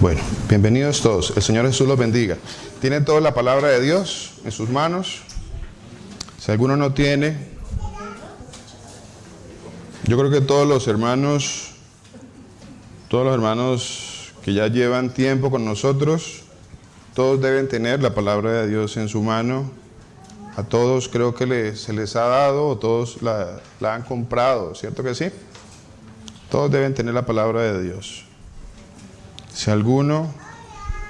Bueno, bienvenidos todos. El Señor Jesús los bendiga. ¿Tienen toda la palabra de Dios en sus manos? Si alguno no tiene, yo creo que todos los hermanos que ya llevan tiempo con nosotros, todos deben tener la palabra de Dios en su mano. A todos creo que se les ha dado, o todos la han comprado, ¿cierto que sí? Todos deben tener la palabra de Dios. Si alguno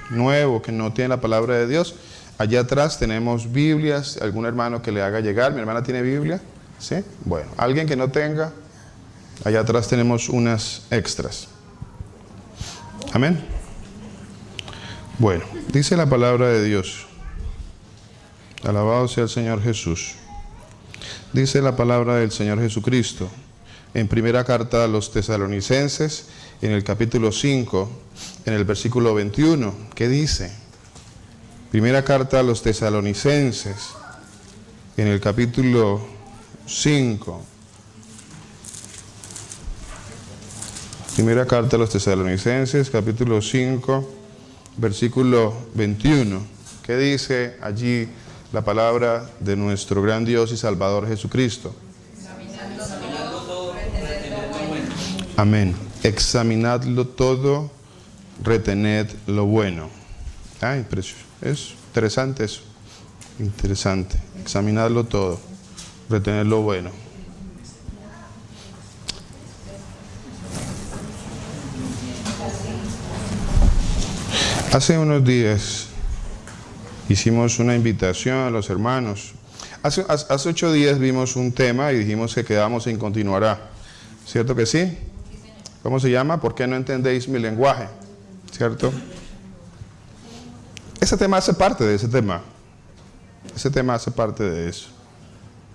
nuevo que no tiene la palabra de Dios, allá atrás tenemos Biblias, algún hermano que le haga llegar. ¿Mi hermana tiene Biblia? ¿Sí? Bueno, alguien que no tenga, allá atrás tenemos unas extras. Amén. Bueno, dice la palabra de Dios. Alabado sea el Señor Jesús. Dice la palabra del Señor Jesucristo en primera carta a los Tesalonicenses, en el capítulo 5, en el versículo 21, ¿qué dice? Primera carta a los Tesalonicenses, en el capítulo 5. Primera carta a los Tesalonicenses, capítulo 5, versículo 21. ¿Qué dice allí la palabra de nuestro gran Dios y Salvador Jesucristo? Amén. Examinadlo todo, retened lo bueno. Ay, es interesante eso. Interesante. Examinadlo todo, retened lo bueno. Hace unos días hicimos una invitación a los hermanos. Hace 8 días vimos un tema y dijimos que quedamos en continuará. ¿Cierto que sí? ¿Cómo se llama? ¿Por qué no entendéis mi lenguaje? ¿Cierto? Ese tema hace parte de ese tema. Ese tema hace parte de eso.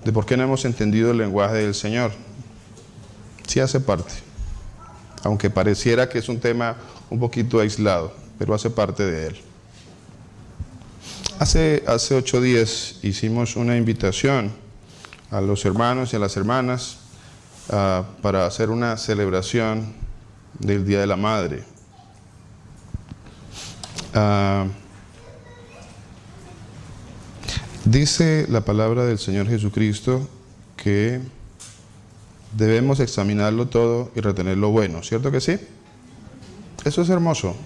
De por qué no hemos entendido el lenguaje del Señor. Sí hace parte. Aunque pareciera que es un tema un poquito aislado, pero hace parte de él. Hace 8 días hicimos una invitación a los hermanos y a las hermanas para hacer una celebración del Día de la Madre. Dice la palabra del Señor Jesucristo que debemos examinarlo todo y retener lo bueno, ¿cierto que sí? Eso es hermoso.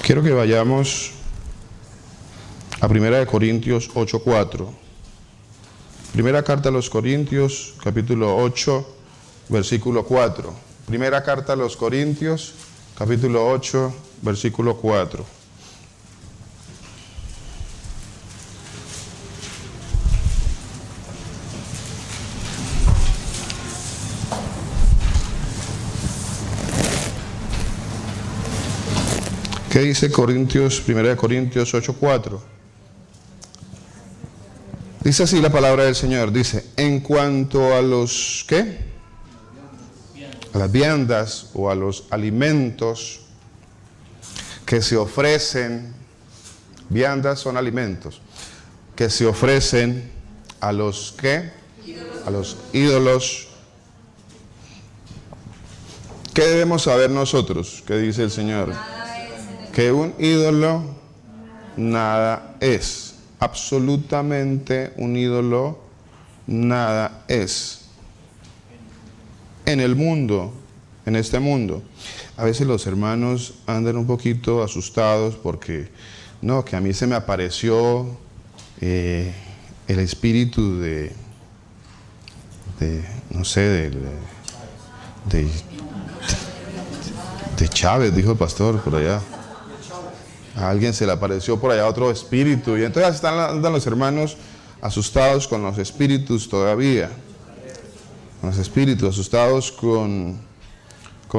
Quiero que vayamos a 1 Corintios 8:4. Primera carta a los Corintios, capítulo 8, versículo 4. Primera carta a los Corintios, capítulo 8, versículo 4. ¿Qué dice Primera Corintios 8:4? Dice así la palabra del Señor, dice, en cuanto a los, ¿qué? A las viandas o a los alimentos que se ofrecen, viandas son alimentos, que se ofrecen a los, ¿qué? A los ídolos. ¿Qué debemos saber nosotros? ¿Qué dice el Señor? Que un ídolo nada es. Absolutamente un ídolo nada es. En el mundo, en este mundo, a veces los hermanos andan un poquito asustados porque, no, que a mí se me apareció el espíritu no sé, de Chávez, dijo el pastor por allá. A alguien se le apareció por allá otro espíritu y entonces andan los hermanos asustados con los espíritus todavía. Con los espíritus, asustados con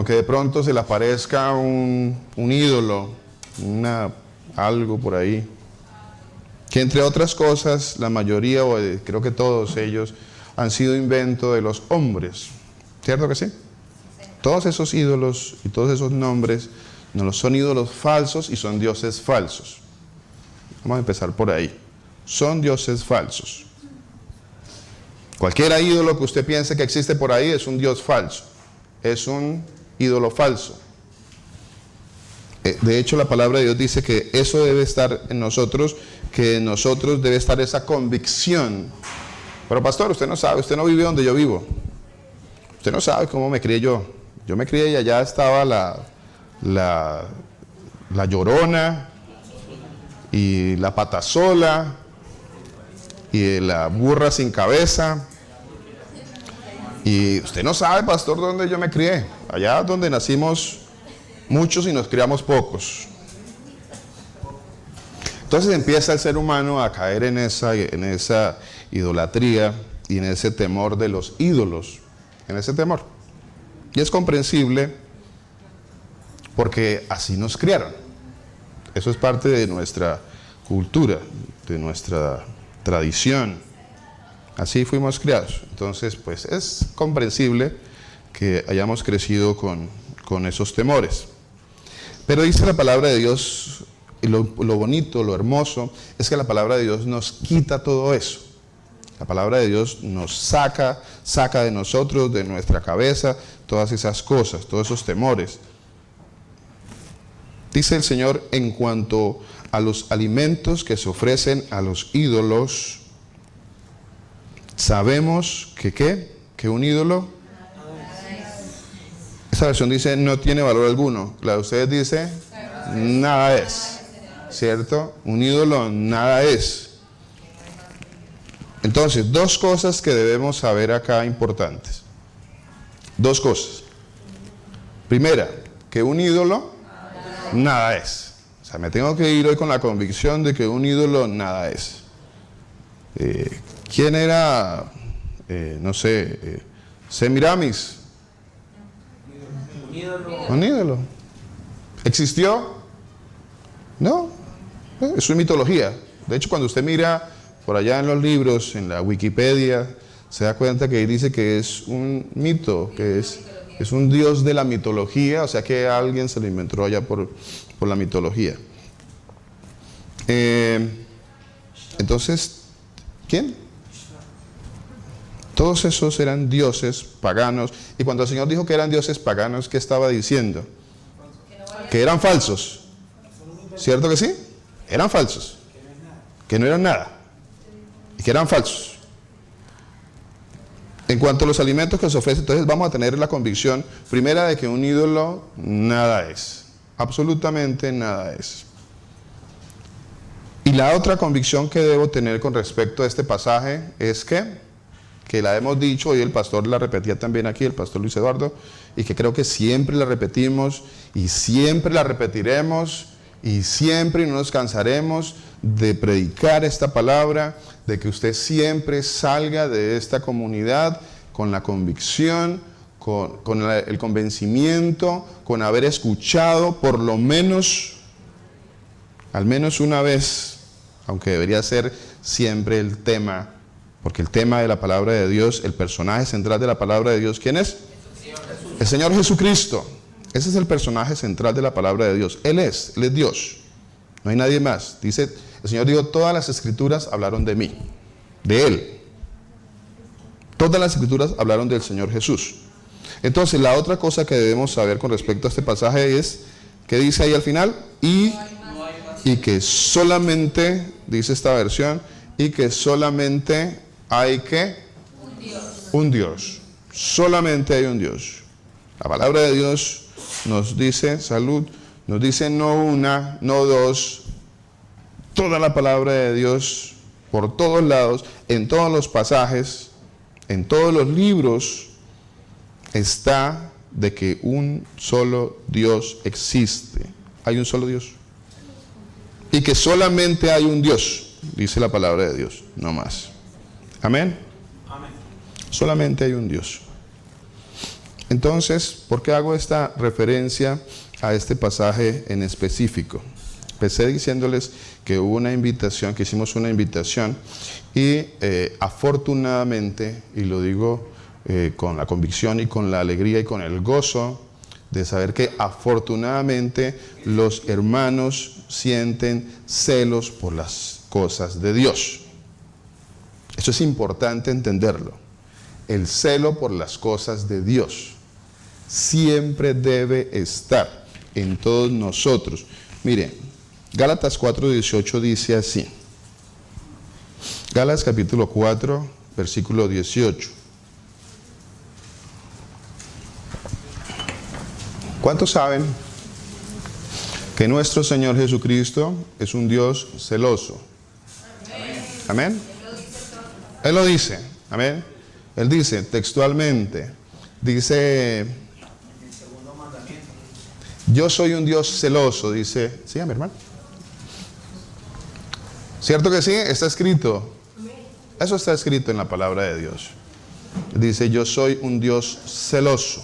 que de pronto se le aparezca un ídolo, algo por ahí. Que entre otras cosas, la mayoría, o creo que todos ellos, han sido invento de los hombres. ¿Cierto que sí? Todos esos ídolos y todos esos nombres no son ídolos falsos y son dioses falsos. Vamos a empezar por ahí. Son dioses falsos. Cualquier ídolo que usted piense que existe por ahí es un dios falso. Es un ídolo falso. De hecho, la palabra de Dios dice que eso debe estar en nosotros, que en nosotros debe estar esa convicción. Pero pastor, usted no sabe, usted no vive donde yo vivo. Usted no sabe cómo me crié yo. Yo me crié y allá estaba la Llorona y la Patasola y la burra sin cabeza. Y usted no sabe, pastor, dónde yo me crié. Allá donde nacimos muchos y nos criamos pocos. Entonces empieza el ser humano a caer en esa idolatría y en ese temor de los ídolos, en ese temor. Y es comprensible porque así nos criaron. Eso es parte de nuestra cultura, de nuestra tradición. Así fuimos criados. Entonces, pues es comprensible que hayamos crecido con esos temores. Pero dice la palabra de Dios, y lo bonito, lo hermoso, es que la palabra de Dios nos quita todo eso. La palabra de Dios nos saca de nosotros, de nuestra cabeza, todas esas cosas, todos esos temores. Dice el Señor en cuanto a los alimentos que se ofrecen a los ídolos, sabemos que ¿qué? Que un ídolo, esa versión dice no tiene valor alguno. La de ustedes dice nada es, ¿cierto? Un ídolo nada es. Entonces, dos cosas que debemos saber acá importantes. Dos cosas. Primera, que un ídolo nada es. O sea, me tengo que ir hoy con la convicción de que un ídolo nada es. ¿Quién era, no sé, Semiramis? Un ídolo. ¿Existió? No. Es una mitología. De hecho, cuando usted mira por allá en los libros, en la Wikipedia, se da cuenta que dice que es un mito, que es un dios de la mitología, o sea que alguien se lo inventó allá por la mitología. Entonces, ¿quién? Todos esos eran dioses paganos. Y cuando el Señor dijo que eran dioses paganos, ¿qué estaba diciendo? Que eran falsos. ¿Cierto que sí? Eran falsos. Que no eran nada. Y que eran falsos. En cuanto a los alimentos que se ofrecen, entonces vamos a tener la convicción primera de que un ídolo nada es. Absolutamente nada es. Y la otra convicción que debo tener con respecto a este pasaje es que la hemos dicho y el pastor la repetía también aquí, el pastor Luis Eduardo, y que creo que siempre la repetimos y siempre la repetiremos y siempre no nos cansaremos de predicar esta palabra, de que usted siempre salga de esta comunidad con la convicción, con el convencimiento, con haber escuchado por lo menos, al menos una vez, aunque debería ser siempre el tema, porque el tema de la palabra de Dios, el personaje central de la palabra de Dios, ¿quién es? El Señor Jesucristo. Ese es el personaje central de la palabra de Dios. Él es Dios. No hay nadie más. Dice, el Señor dijo, todas las escrituras hablaron de mí, de Él. Todas las escrituras hablaron del Señor Jesús. Entonces, la otra cosa que debemos saber con respecto a este pasaje es, ¿qué dice ahí al final? Y que solamente, dice esta versión, y que solamente hay que un Dios. Solamente hay un Dios. La palabra de Dios nos dice, salud, nos dice no una, no dos, toda la palabra de Dios, por todos lados, en todos los pasajes, en todos los libros, está de que un solo Dios existe. Hay un solo Dios. Y que solamente hay un Dios, dice la palabra de Dios, no más. Amén. Amén. Solamente hay un Dios. Entonces, ¿por qué hago esta referencia a este pasaje en específico? Empecé diciéndoles que hubo una invitación, que hicimos una invitación y afortunadamente, y lo digo con la convicción y con la alegría y con el gozo de saber que afortunadamente los hermanos sienten celos por las cosas de Dios. Eso es importante entenderlo. El celo por las cosas de Dios. siempre debe estar en todos nosotros. Mire, Gálatas 4:18 dice así. Gálatas capítulo 4, versículo 18. ¿Cuántos saben que nuestro Señor Jesucristo es un Dios celoso? Amén. Él lo dice. Amén. Él dice textualmente, dice, yo soy un Dios celoso, dice, sí, mi hermano. ¿Cierto que sí? Está escrito. Eso está escrito en la palabra de Dios. Dice, yo soy un Dios celoso.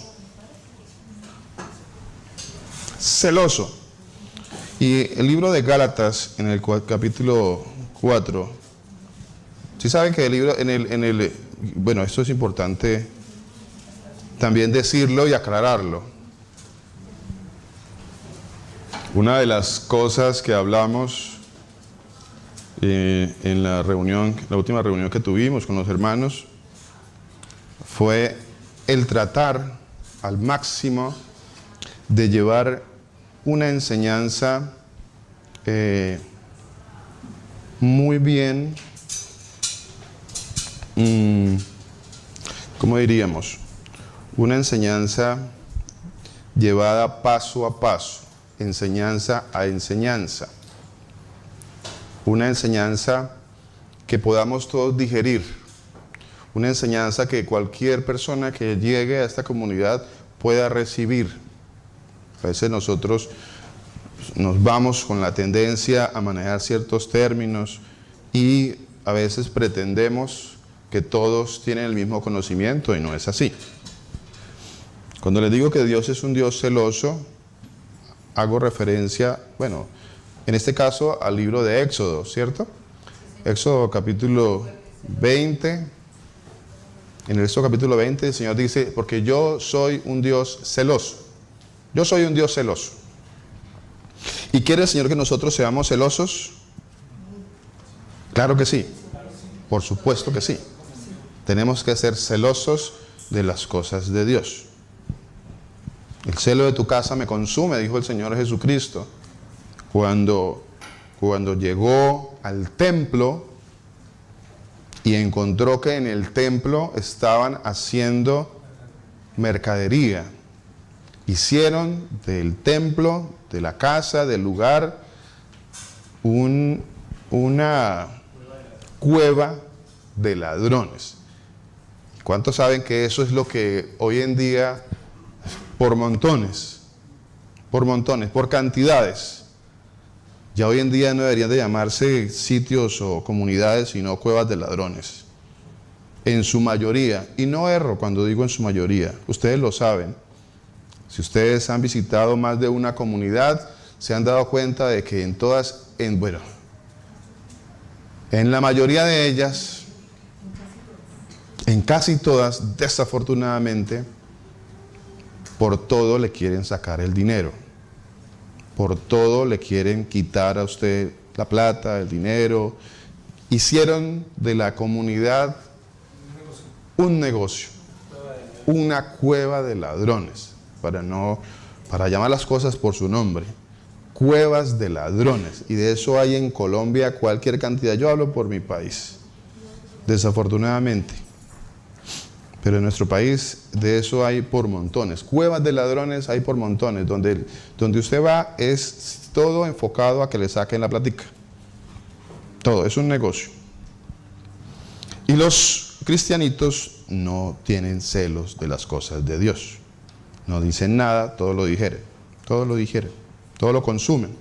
Celoso. Y el libro de Gálatas, en el capítulo 4, ¿sí saben que el libro, bueno, esto es importante también decirlo y aclararlo. Una de las cosas que hablamos en la última reunión que tuvimos con los hermanos, fue el tratar al máximo de llevar una enseñanza muy bien, ¿cómo diríamos? Una enseñanza llevada paso a paso, enseñanza a enseñanza. Una enseñanza que podamos todos digerir. Una enseñanza que cualquier persona que llegue a esta comunidad pueda recibir. A veces nosotros nos vamos con la tendencia a manejar ciertos términos y a veces pretendemos que todos tienen el mismo conocimiento y no es así. Cuando les digo que Dios es un Dios celoso, hago referencia, bueno, en este caso al libro de Éxodo, ¿cierto? Éxodo capítulo 20. En el Éxodo capítulo 20 el Señor dice, porque yo soy un Dios celoso. Yo soy un Dios celoso. ¿Y quiere el Señor que nosotros seamos celosos? Claro que sí. Por supuesto que sí. Tenemos que ser celosos de las cosas de Dios. El celo de tu casa me consume, dijo el Señor Jesucristo. Cuando llegó al templo y encontró que en el templo estaban haciendo mercadería. Hicieron del templo, de la casa, del lugar, una cueva de ladrones. ¿Cuántos saben que eso es lo que hoy en día, por montones, por cantidades, ya hoy en día no deberían de llamarse sitios o comunidades, sino cuevas de ladrones? En su mayoría, y no erro cuando digo en su mayoría, ustedes lo saben. Si ustedes han visitado más de una comunidad, se han dado cuenta de que en la mayoría de ellas, en casi todas, desafortunadamente, por todo le quieren sacar el dinero. Por todo le quieren quitar a usted la plata, el dinero. Hicieron de la comunidad un negocio, una cueva de ladrones, para llamar las cosas por su nombre. Cuevas de ladrones, y de eso hay en Colombia cualquier cantidad. Yo hablo por mi país, desafortunadamente, pero en nuestro país de eso hay por montones. Cuevas de ladrones hay por montones, donde usted va es todo enfocado a que le saquen la platica. Todo, es un negocio. Y los cristianitos no tienen celos de las cosas de Dios. No dicen nada, todo lo digieren, todo lo consumen.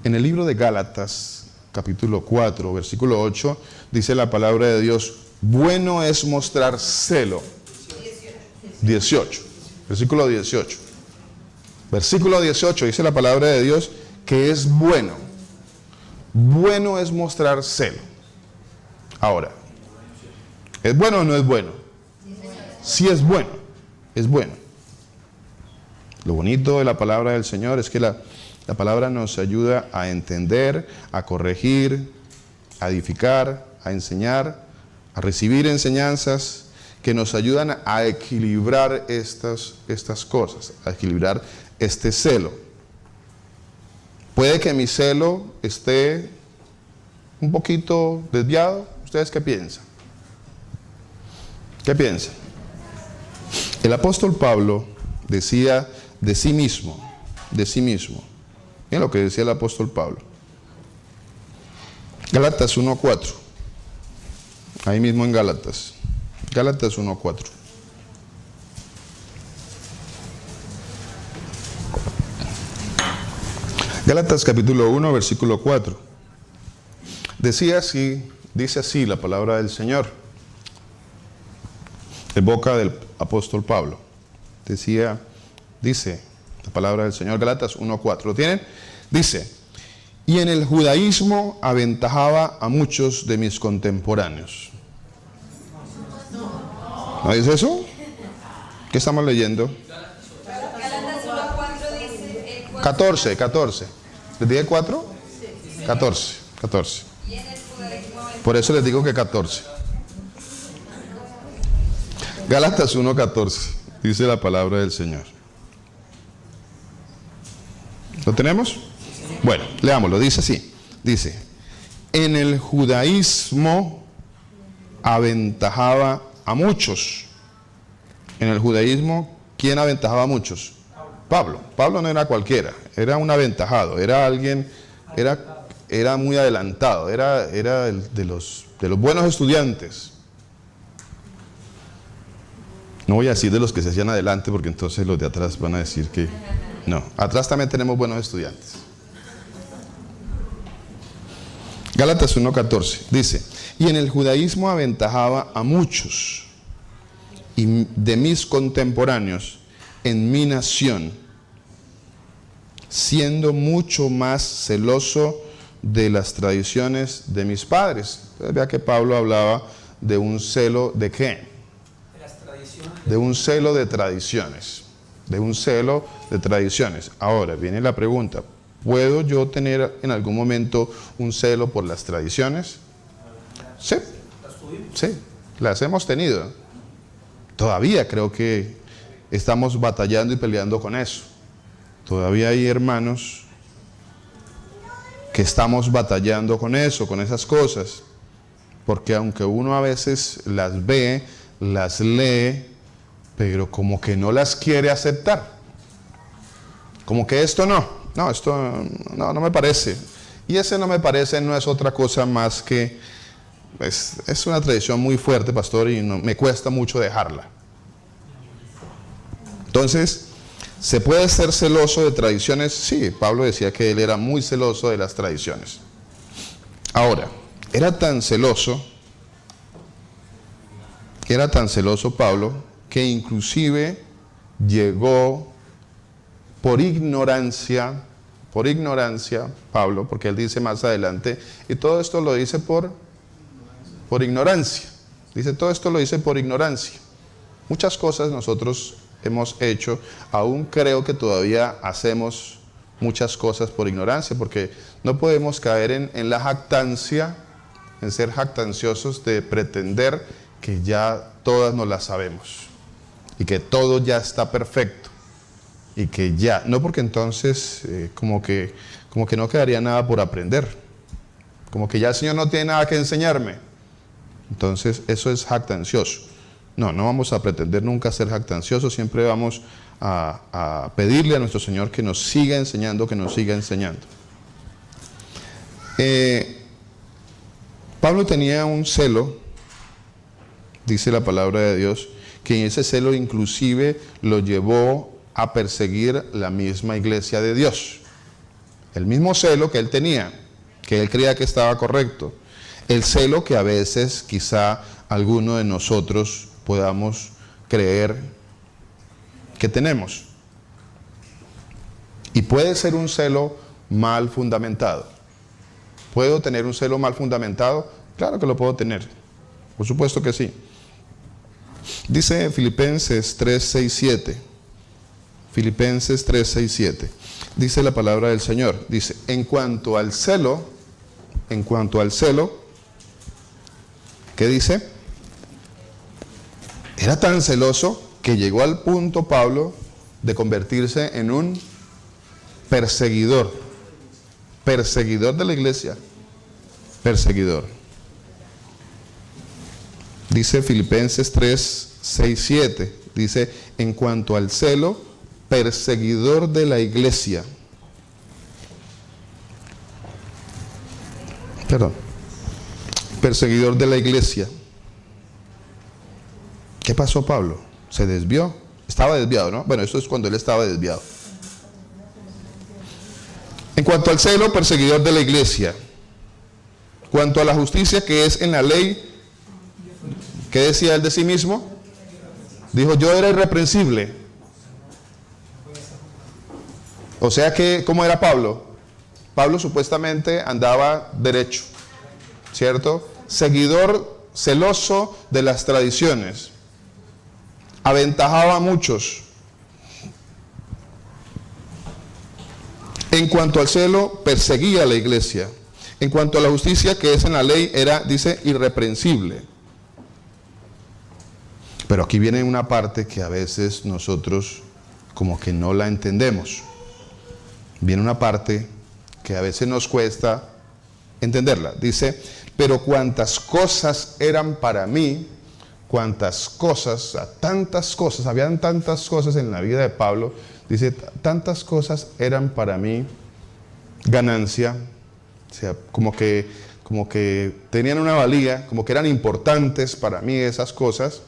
En el libro de Gálatas, capítulo 4, versículo 8, dice la palabra de Dios, bueno es mostrar celo. 18, versículo 18. Versículo 18 dice la palabra de Dios que es bueno. Bueno es mostrar celo. Ahora, ¿es bueno o no es bueno? Sí es bueno, es bueno. Lo bonito de la palabra del Señor es que la palabra nos ayuda a entender, a corregir, a edificar, a enseñar, a recibir enseñanzas que nos ayudan a equilibrar estas cosas, a equilibrar este celo. Puede que mi celo esté un poquito desviado. ¿Ustedes qué piensan? ¿Qué piensan? El apóstol Pablo decía de sí mismo. Miren lo que decía el apóstol Pablo. Gálatas 1:4. Ahí mismo en Gálatas. Gálatas 1:4. Gálatas capítulo 1, versículo 4. Dice así la palabra del Señor, de boca del apóstol Pablo. Dice la palabra del Señor, Gálatas 1:4. ¿Lo tienen? Dice: y en el judaísmo aventajaba a muchos de mis contemporáneos. ¿No dice eso? ¿Qué estamos leyendo? Gálatas 1:4 dice 14. ¿Les dije 4? 14. y en el judaísmo Por eso les digo que 14. Gálatas 1:14. Dice la palabra del Señor. ¿Lo tenemos? Bueno, leámoslo. Dice así. Dice: en el judaísmo aventajaba a muchos. En el judaísmo, ¿quién aventajaba a muchos? Pablo. Pablo no era cualquiera, era un aventajado, era alguien, era muy adelantado, era de los buenos estudiantes. No voy a decir de los que se hacían adelante, porque entonces los de atrás van a decir que no. Atrás también tenemos buenos estudiantes. Gálatas 1:14 dice: y en el judaísmo aventajaba a muchos y de mis contemporáneos en mi nación, siendo mucho más celoso de las tradiciones de mis padres. Entonces, vea que Pablo hablaba de un celo ¿de qué? De un celo de tradiciones. De un celo de tradiciones. Ahora viene la pregunta: ¿puedo yo tener en algún momento un celo por las tradiciones? Sí, las hemos tenido. Todavía creo que estamos batallando y peleando con eso. Todavía hay hermanos que estamos batallando con eso, con esas cosas. Porque aunque uno a veces las ve, las lee, pero como que no las quiere aceptar. Como que esto no me parece. Y ese no me parece no es otra cosa más que es una tradición muy fuerte, pastor, y me cuesta mucho dejarla. Entonces, ¿se puede ser celoso de tradiciones? Sí, Pablo decía que él era muy celoso de las tradiciones. Ahora, era tan celoso Pablo, que inclusive llegó por ignorancia Pablo, porque él dice más adelante, y todo esto lo dice por ignorancia. Dice, todo esto lo dice por ignorancia. Muchas cosas nosotros hemos hecho, aún creo que todavía hacemos muchas cosas por ignorancia, porque no podemos caer en la jactancia, en ser jactanciosos de pretender que ya todas nos las sabemos y que todo ya está perfecto y que ya, no, porque entonces como que no quedaría nada por aprender, como que ya el Señor no tiene nada que enseñarme. Entonces eso es jactancioso. No vamos a pretender nunca ser jactanciosos, siempre vamos a pedirle a nuestro Señor que nos siga enseñando, Pablo tenía un celo, dice la palabra de Dios, que ese celo inclusive lo llevó a perseguir la misma iglesia de Dios. El mismo celo que él tenía, que él creía que estaba correcto. El celo que a veces quizá alguno de nosotros podamos creer que tenemos. Y puede ser un celo mal fundamentado. ¿Puedo tener un celo mal fundamentado? Claro que lo puedo tener. Por supuesto que sí. Dice Filipenses 3:6-7. Filipenses 3:6-7. Dice la palabra del Señor. Dice, en cuanto al celo, ¿qué dice? Era tan celoso que llegó al punto, Pablo, de convertirse en un perseguidor de la iglesia, perseguidor. Dice Filipenses 3, 6, 7, dice, en cuanto al celo, perseguidor de la iglesia. Perdón, perseguidor de la iglesia. ¿Qué pasó, Pablo? ¿Se desvió? Estaba desviado, ¿no? Bueno, eso es cuando él estaba desviado. En cuanto al celo, perseguidor de la iglesia. Cuanto a la justicia que es en la ley, ¿qué decía él de sí mismo? Dijo, yo era irreprensible. O sea que, ¿cómo era Pablo? Pablo supuestamente andaba derecho, ¿cierto? Seguidor celoso de las tradiciones. Aventajaba a muchos. En cuanto al celo, perseguía a la iglesia. En cuanto a la justicia que es en la ley, era, dice, irreprensible. Pero aquí viene una parte que a veces nosotros como que no la entendemos. Viene una parte que a veces nos cuesta entenderla. Dice, pero cuantas cosas eran para mí, cuantas cosas, tantas cosas, habían tantas cosas en la vida de Pablo, dice, tantas cosas eran para mí ganancia, o sea, como que tenían una valía, como que eran importantes para mí esas cosas,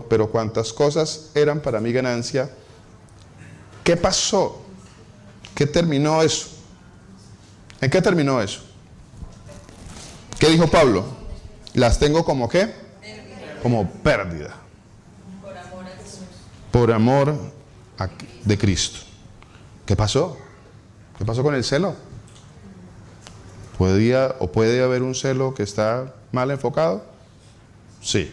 pero cuantas cosas eran para mí ganancia. ¿Qué pasó? ¿Qué terminó eso? ¿En qué terminó eso? ¿Qué dijo Pablo? Las tengo como ¿qué? Como pérdida. Por amor de Cristo. ¿Qué pasó? ¿Qué pasó con el celo? ¿Puede haber un celo que está mal enfocado? Sí.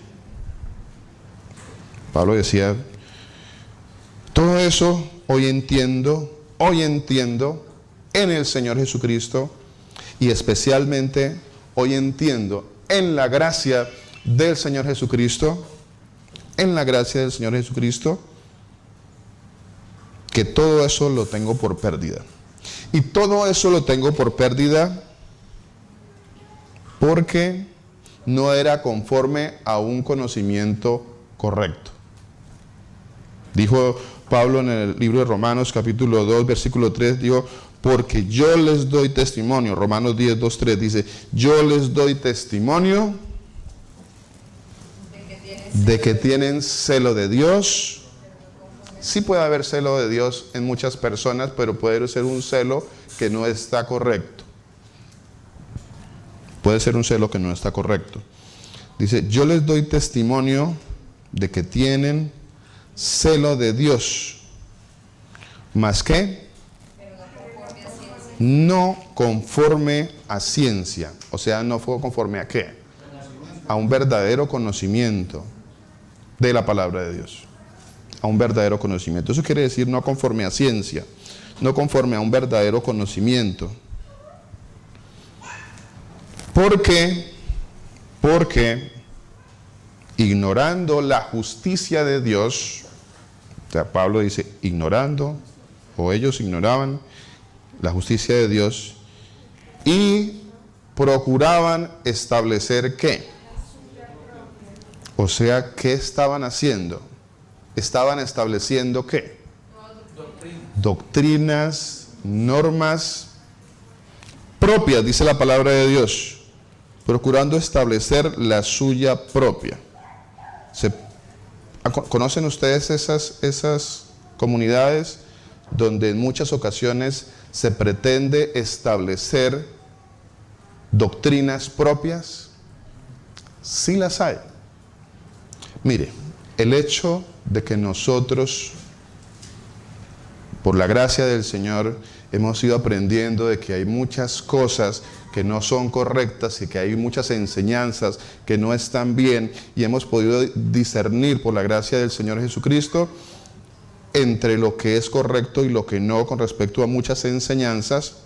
Pablo decía, todo eso hoy entiendo en el Señor Jesucristo, y especialmente hoy entiendo en la gracia del Señor Jesucristo, que todo eso lo tengo por pérdida. Y todo eso lo tengo por pérdida porque no era conforme a un conocimiento correcto. Dijo Pablo en el libro de Romanos capítulo 2 versículo 3, dijo, porque yo les doy testimonio, Romanos 10, 2, 3 dice, yo les doy testimonio de que tienen celo de Dios. Sí puede haber celo de Dios en muchas personas, pero puede ser un celo que no está correcto. Puede ser un celo que no está correcto. Dice, yo les doy testimonio de que tienen celo de Dios. ¿Más qué? No conforme a ciencia. O sea, no fue conforme a qué? A un verdadero conocimiento de la palabra de Dios. A un verdadero conocimiento. Eso quiere decir no conforme a ciencia, no conforme a un verdadero conocimiento. ¿Por qué? Porque ignorando la justicia de Dios, o sea, Pablo dice, ignorando, o ellos ignoraban la justicia de Dios y procuraban establecer ¿qué? O sea, ¿qué estaban haciendo? Estaban estableciendo ¿qué? Doctrinas, normas propias, dice la palabra de Dios, procurando establecer la suya propia. ¿Conocen ustedes esas comunidades donde en muchas ocasiones se pretende establecer doctrinas propias? Sí las hay. Mire, el hecho de que nosotros, por la gracia del Señor, hemos ido aprendiendo de que hay muchas cosas que no son correctas y que hay muchas enseñanzas que no están bien, y hemos podido discernir por la gracia del Señor Jesucristo entre lo que es correcto y lo que no con respecto a muchas enseñanzas.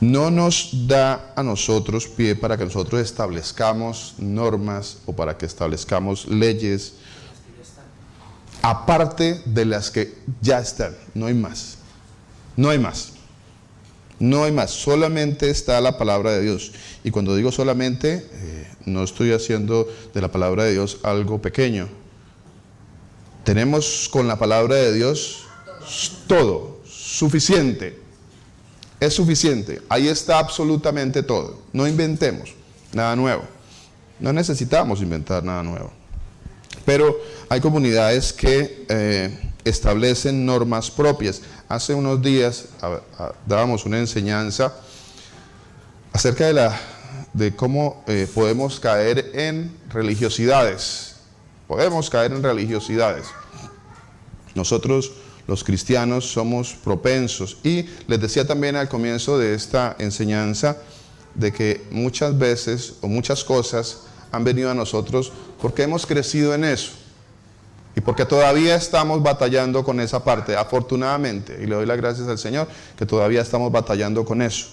no nos da a nosotros pie para que nosotros establezcamos normas o para que establezcamos leyes aparte de las que ya están. No hay más. No hay más. No hay más. Solamente está la palabra de Dios. Y cuando digo solamente, no estoy haciendo de la palabra de Dios algo pequeño. Tenemos con la palabra de Dios todo, suficiente. Es suficiente. Ahí está absolutamente todo. No inventemos nada nuevo. No necesitamos inventar nada nuevo. Pero hay comunidades que establecen normas propias. Hace unos días dábamos una enseñanza acerca de cómo podemos caer en religiosidades. Podemos caer en religiosidades. Nosotros, los cristianos, somos propensos. Y les decía también al comienzo de esta enseñanza de que muchas veces o muchas cosas han venido a nosotros porque hemos crecido en eso. Y porque todavía estamos batallando con esa parte, afortunadamente. Y le doy las gracias al Señor que todavía estamos batallando con eso.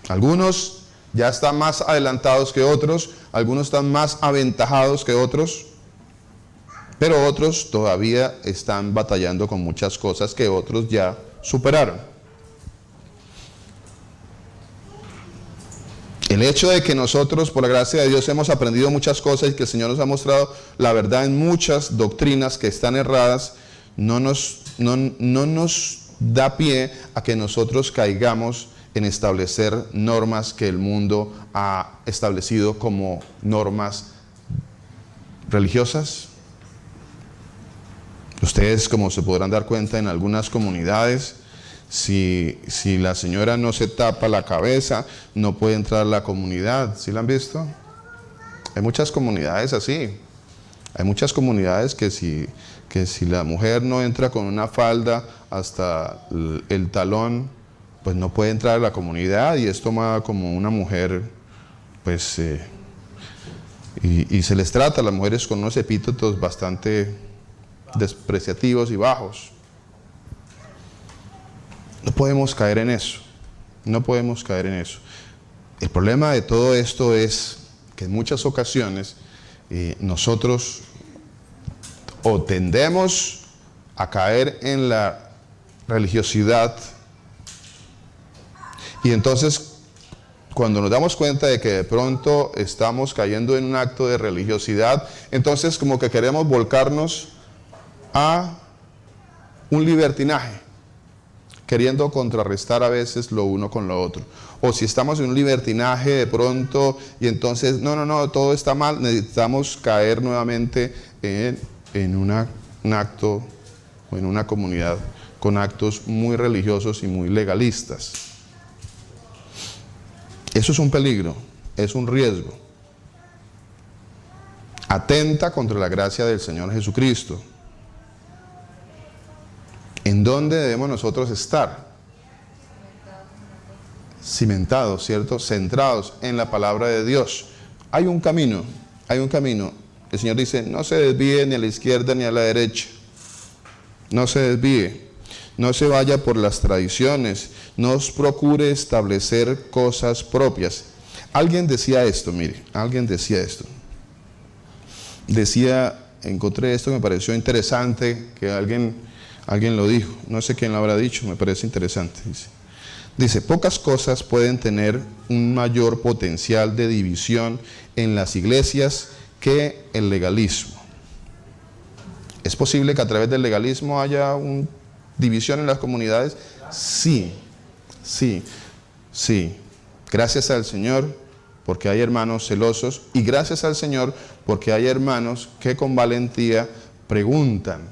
Algunos ya están más adelantados que otros, algunos están más aventajados que otros, pero otros todavía están batallando con muchas cosas que otros ya superaron. El hecho de que nosotros, por la gracia de Dios, hemos aprendido muchas cosas y que el Señor nos ha mostrado la verdad en muchas doctrinas que están erradas, no nos da pie a que nosotros caigamos en establecer normas que el mundo ha establecido como normas religiosas. Ustedes, como se podrán dar cuenta, en algunas comunidades, si la señora no se tapa la cabeza, no puede entrar a la comunidad. ¿Sí la han visto? Hay muchas comunidades así. Hay muchas comunidades que si la mujer no entra con una falda hasta el talón, pues no puede entrar a la comunidad y es tomada como una mujer, pues, y se les trata a las mujeres con unos epítetos bastante despreciativos y bajos. No podemos caer en eso. No podemos caer en eso. El problema de todo esto es que en muchas ocasiones nosotros o tendemos a caer en la religiosidad y entonces cuando nos damos cuenta de que de pronto estamos cayendo en un acto de religiosidad, entonces como que queremos volcarnos a un libertinaje, queriendo contrarrestar a veces lo uno con lo otro. O si estamos en un libertinaje de pronto y entonces, no, todo está mal, necesitamos caer nuevamente en un acto o en una comunidad con actos muy religiosos y muy legalistas. Eso es un peligro, es un riesgo. Atenta contra la gracia del Señor Jesucristo. ¿En dónde debemos nosotros estar? Cimentados, ¿cierto? Centrados en la palabra de Dios. Hay un camino, hay un camino. El Señor dice, no se desvíe ni a la izquierda ni a la derecha. No se desvíe. No se vaya por las tradiciones. No os procure establecer cosas propias. Alguien decía esto, mire, alguien decía esto. Encontré esto que me pareció interesante, que alguien lo dijo, no sé quién lo habrá dicho, me parece interesante. Dice, pocas cosas pueden tener un mayor potencial de división en las iglesias que el legalismo. ¿Es posible que a través del legalismo haya una división en las comunidades? Sí. Gracias al Señor porque hay hermanos celosos y gracias al Señor porque hay hermanos que con valentía preguntan.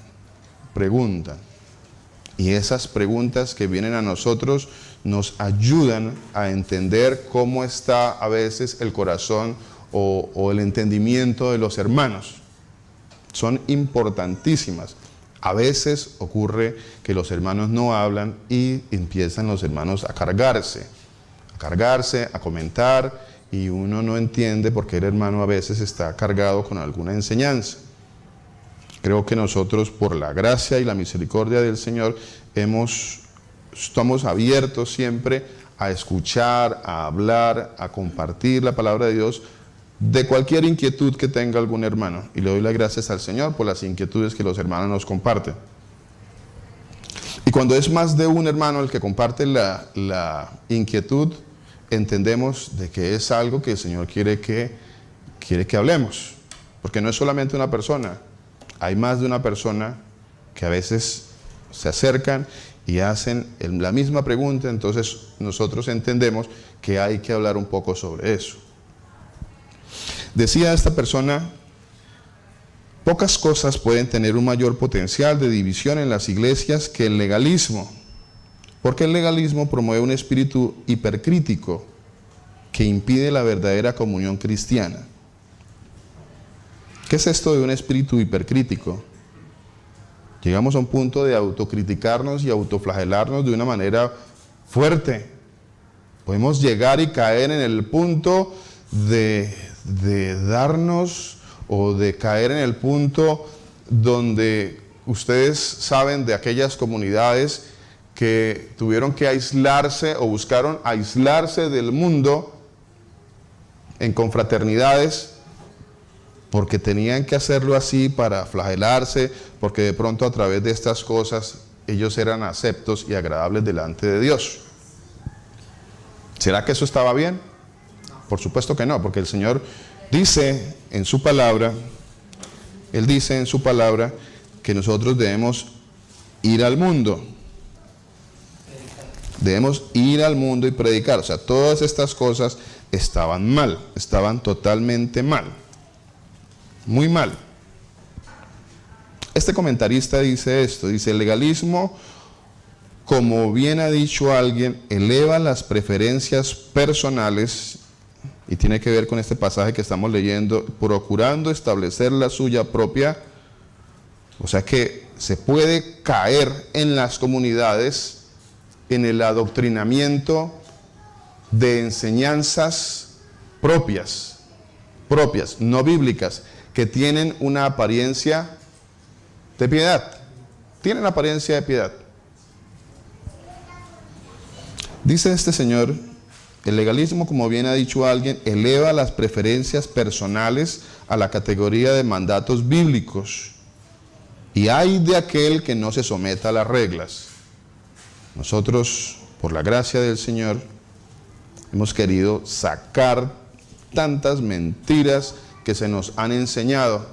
Y esas preguntas que vienen a nosotros nos ayudan a entender cómo está a veces el corazón o el entendimiento de los hermanos. Son importantísimas. A veces ocurre que los hermanos no hablan y empiezan los hermanos a cargarse, a comentar, y uno no entiende por qué el hermano a veces está cargado con alguna enseñanza. Creo que nosotros, por la gracia y la misericordia del Señor, estamos abiertos siempre a escuchar, a hablar, a compartir la palabra de Dios de cualquier inquietud que tenga algún hermano. Y le doy las gracias al Señor por las inquietudes que los hermanos nos comparten. Y cuando es más de un hermano el que comparte la inquietud, entendemos de que es algo que el Señor quiere que hablemos. Porque no es solamente una persona, hay más de una persona que a veces se acercan y hacen la misma pregunta, entonces nosotros entendemos que hay que hablar un poco sobre eso. Decía esta persona, pocas cosas pueden tener un mayor potencial de división en las iglesias que el legalismo, porque el legalismo promueve un espíritu hipercrítico que impide la verdadera comunión cristiana. ¿Qué es esto de un espíritu hipercrítico? Llegamos a un punto de autocriticarnos y autoflagelarnos de una manera fuerte. Podemos llegar y caer en el punto de darnos o de caer en el punto donde ustedes saben de aquellas comunidades que tuvieron que aislarse o buscaron aislarse del mundo en confraternidades porque tenían que hacerlo así para flagelarse, porque de pronto a través de estas cosas ellos eran aceptos y agradables delante de Dios. ¿Será que eso estaba bien? Por supuesto que no, porque el Señor dice en su palabra, Él dice en su palabra que nosotros debemos ir al mundo. Debemos ir al mundo y predicar. O sea, todas estas cosas estaban mal, estaban totalmente mal. Muy mal. Este comentarista dice esto, dice: el legalismo, como bien ha dicho alguien, eleva las preferencias personales, y tiene que ver con este pasaje que estamos leyendo, procurando establecer la suya propia. O sea que se puede caer en las comunidades en el adoctrinamiento de enseñanzas propias, no bíblicas, que tienen una apariencia de piedad. Tienen apariencia de piedad. Dice este señor: el legalismo, como bien ha dicho alguien, eleva las preferencias personales a la categoría de mandatos bíblicos. Y hay de aquel que no se someta a las reglas. Nosotros, por la gracia del Señor, hemos querido sacar tantas mentiras que se nos han enseñado.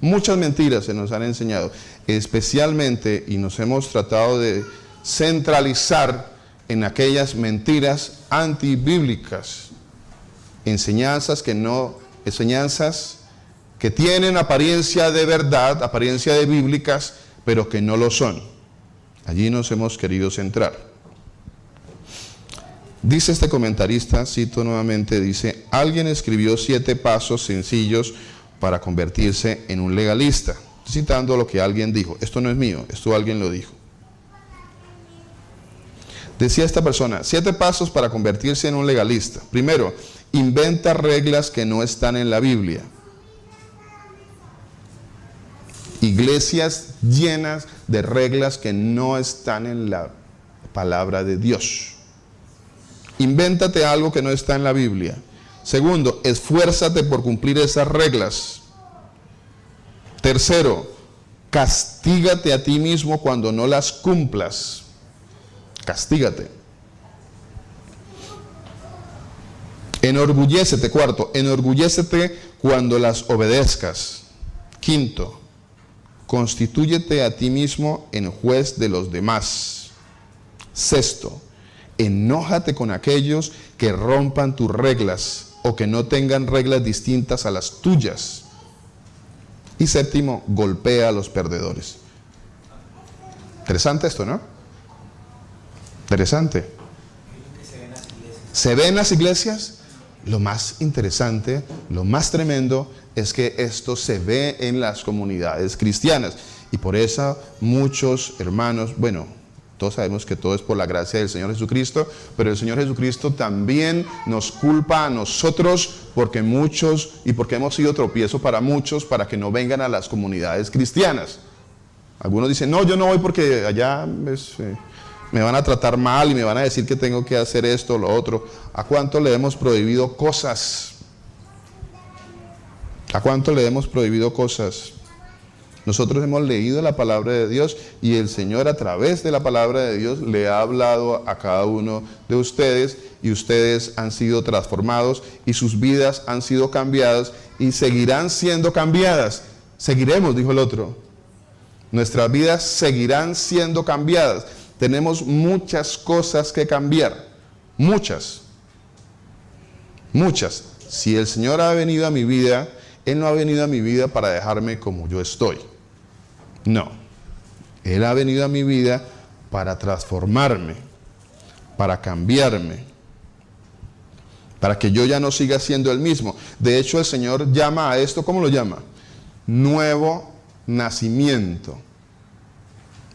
Muchas mentiras se nos han enseñado, especialmente, y nos hemos tratado de centralizar en aquellas mentiras antibíblicas, enseñanzas que tienen apariencia de verdad, apariencia de bíblicas, pero que no lo son. Allí nos hemos querido centrar. Dice este comentarista, cito nuevamente, dice: alguien escribió 7 pasos sencillos para convertirse en un legalista. Estoy citando lo que alguien dijo. Esto no es mío, esto alguien lo dijo. Decía esta persona: 7 pasos para convertirse en un legalista. Primero, inventa reglas que no están en la Biblia. Iglesias llenas de reglas que no están en la palabra de Dios. Invéntate algo que no está en la Biblia. Segundo, esfuérzate por cumplir esas reglas. Tercero, castígate a ti mismo cuando no las cumplas. Castígate. Enorgullécete. Cuarto, enorgullécete cuando las obedezcas. Quinto, constitúyete a ti mismo en juez de los demás. Sexto, enójate con aquellos que rompan tus reglas o que no tengan reglas distintas a las tuyas. Y séptimo, golpea a los perdedores. Interesante esto, ¿no? Interesante. ¿Se ve en las iglesias? Lo más interesante, lo más tremendo es que esto se ve en las comunidades cristianas. Y por eso muchos hermanos, bueno, todos sabemos que todo es por la gracia del Señor Jesucristo, pero el Señor Jesucristo también nos culpa a nosotros porque muchos, y porque hemos sido tropiezo para muchos, para que no vengan a las comunidades cristianas. Algunos dicen: no, yo no voy porque allá es me van a tratar mal y me van a decir que tengo que hacer esto o lo otro. ¿A cuánto le hemos prohibido cosas? ¿A cuánto le hemos prohibido cosas? Nosotros hemos leído la palabra de Dios y el Señor a través de la palabra de Dios le ha hablado a cada uno de ustedes y ustedes han sido transformados y sus vidas han sido cambiadas y seguirán siendo cambiadas. Seguiremos, dijo el otro. Nuestras vidas seguirán siendo cambiadas. Tenemos muchas cosas que cambiar. Muchas. Muchas. Si el Señor ha venido a mi vida, Él no ha venido a mi vida para dejarme como yo estoy. No. Él ha venido a mi vida para transformarme, para cambiarme, para que yo ya no siga siendo el mismo. De hecho, el Señor llama a esto, ¿cómo lo llama? Nuevo nacimiento.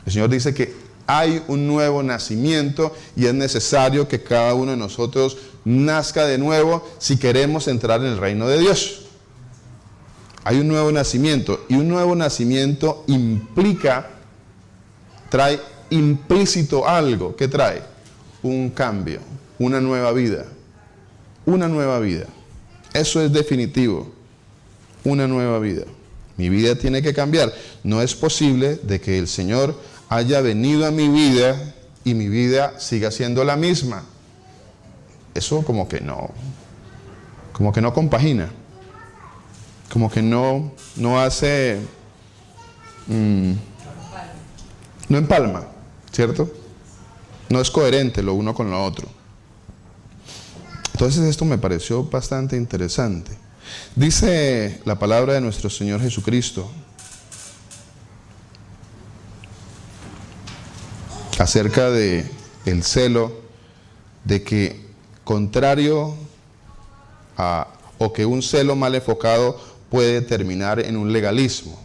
El Señor dice que hay un nuevo nacimiento y es necesario que cada uno de nosotros nazca de nuevo si queremos entrar en el reino de Dios. Hay un nuevo nacimiento y un nuevo nacimiento trae implícito algo. ¿Qué trae? Un cambio, una nueva vida. Una nueva vida. Eso es definitivo. Una nueva vida. Mi vida tiene que cambiar. No es posible de que el Señor haya venido a mi vida y mi vida siga siendo la misma. Eso como que no compagina. Como que no hace, no empalma, ¿cierto? No es coherente lo uno con lo otro. Entonces esto me pareció bastante interesante. Dice la palabra de nuestro Señor Jesucristo acerca de el celo, de que contrario a, o que un celo mal enfocado puede terminar en un legalismo.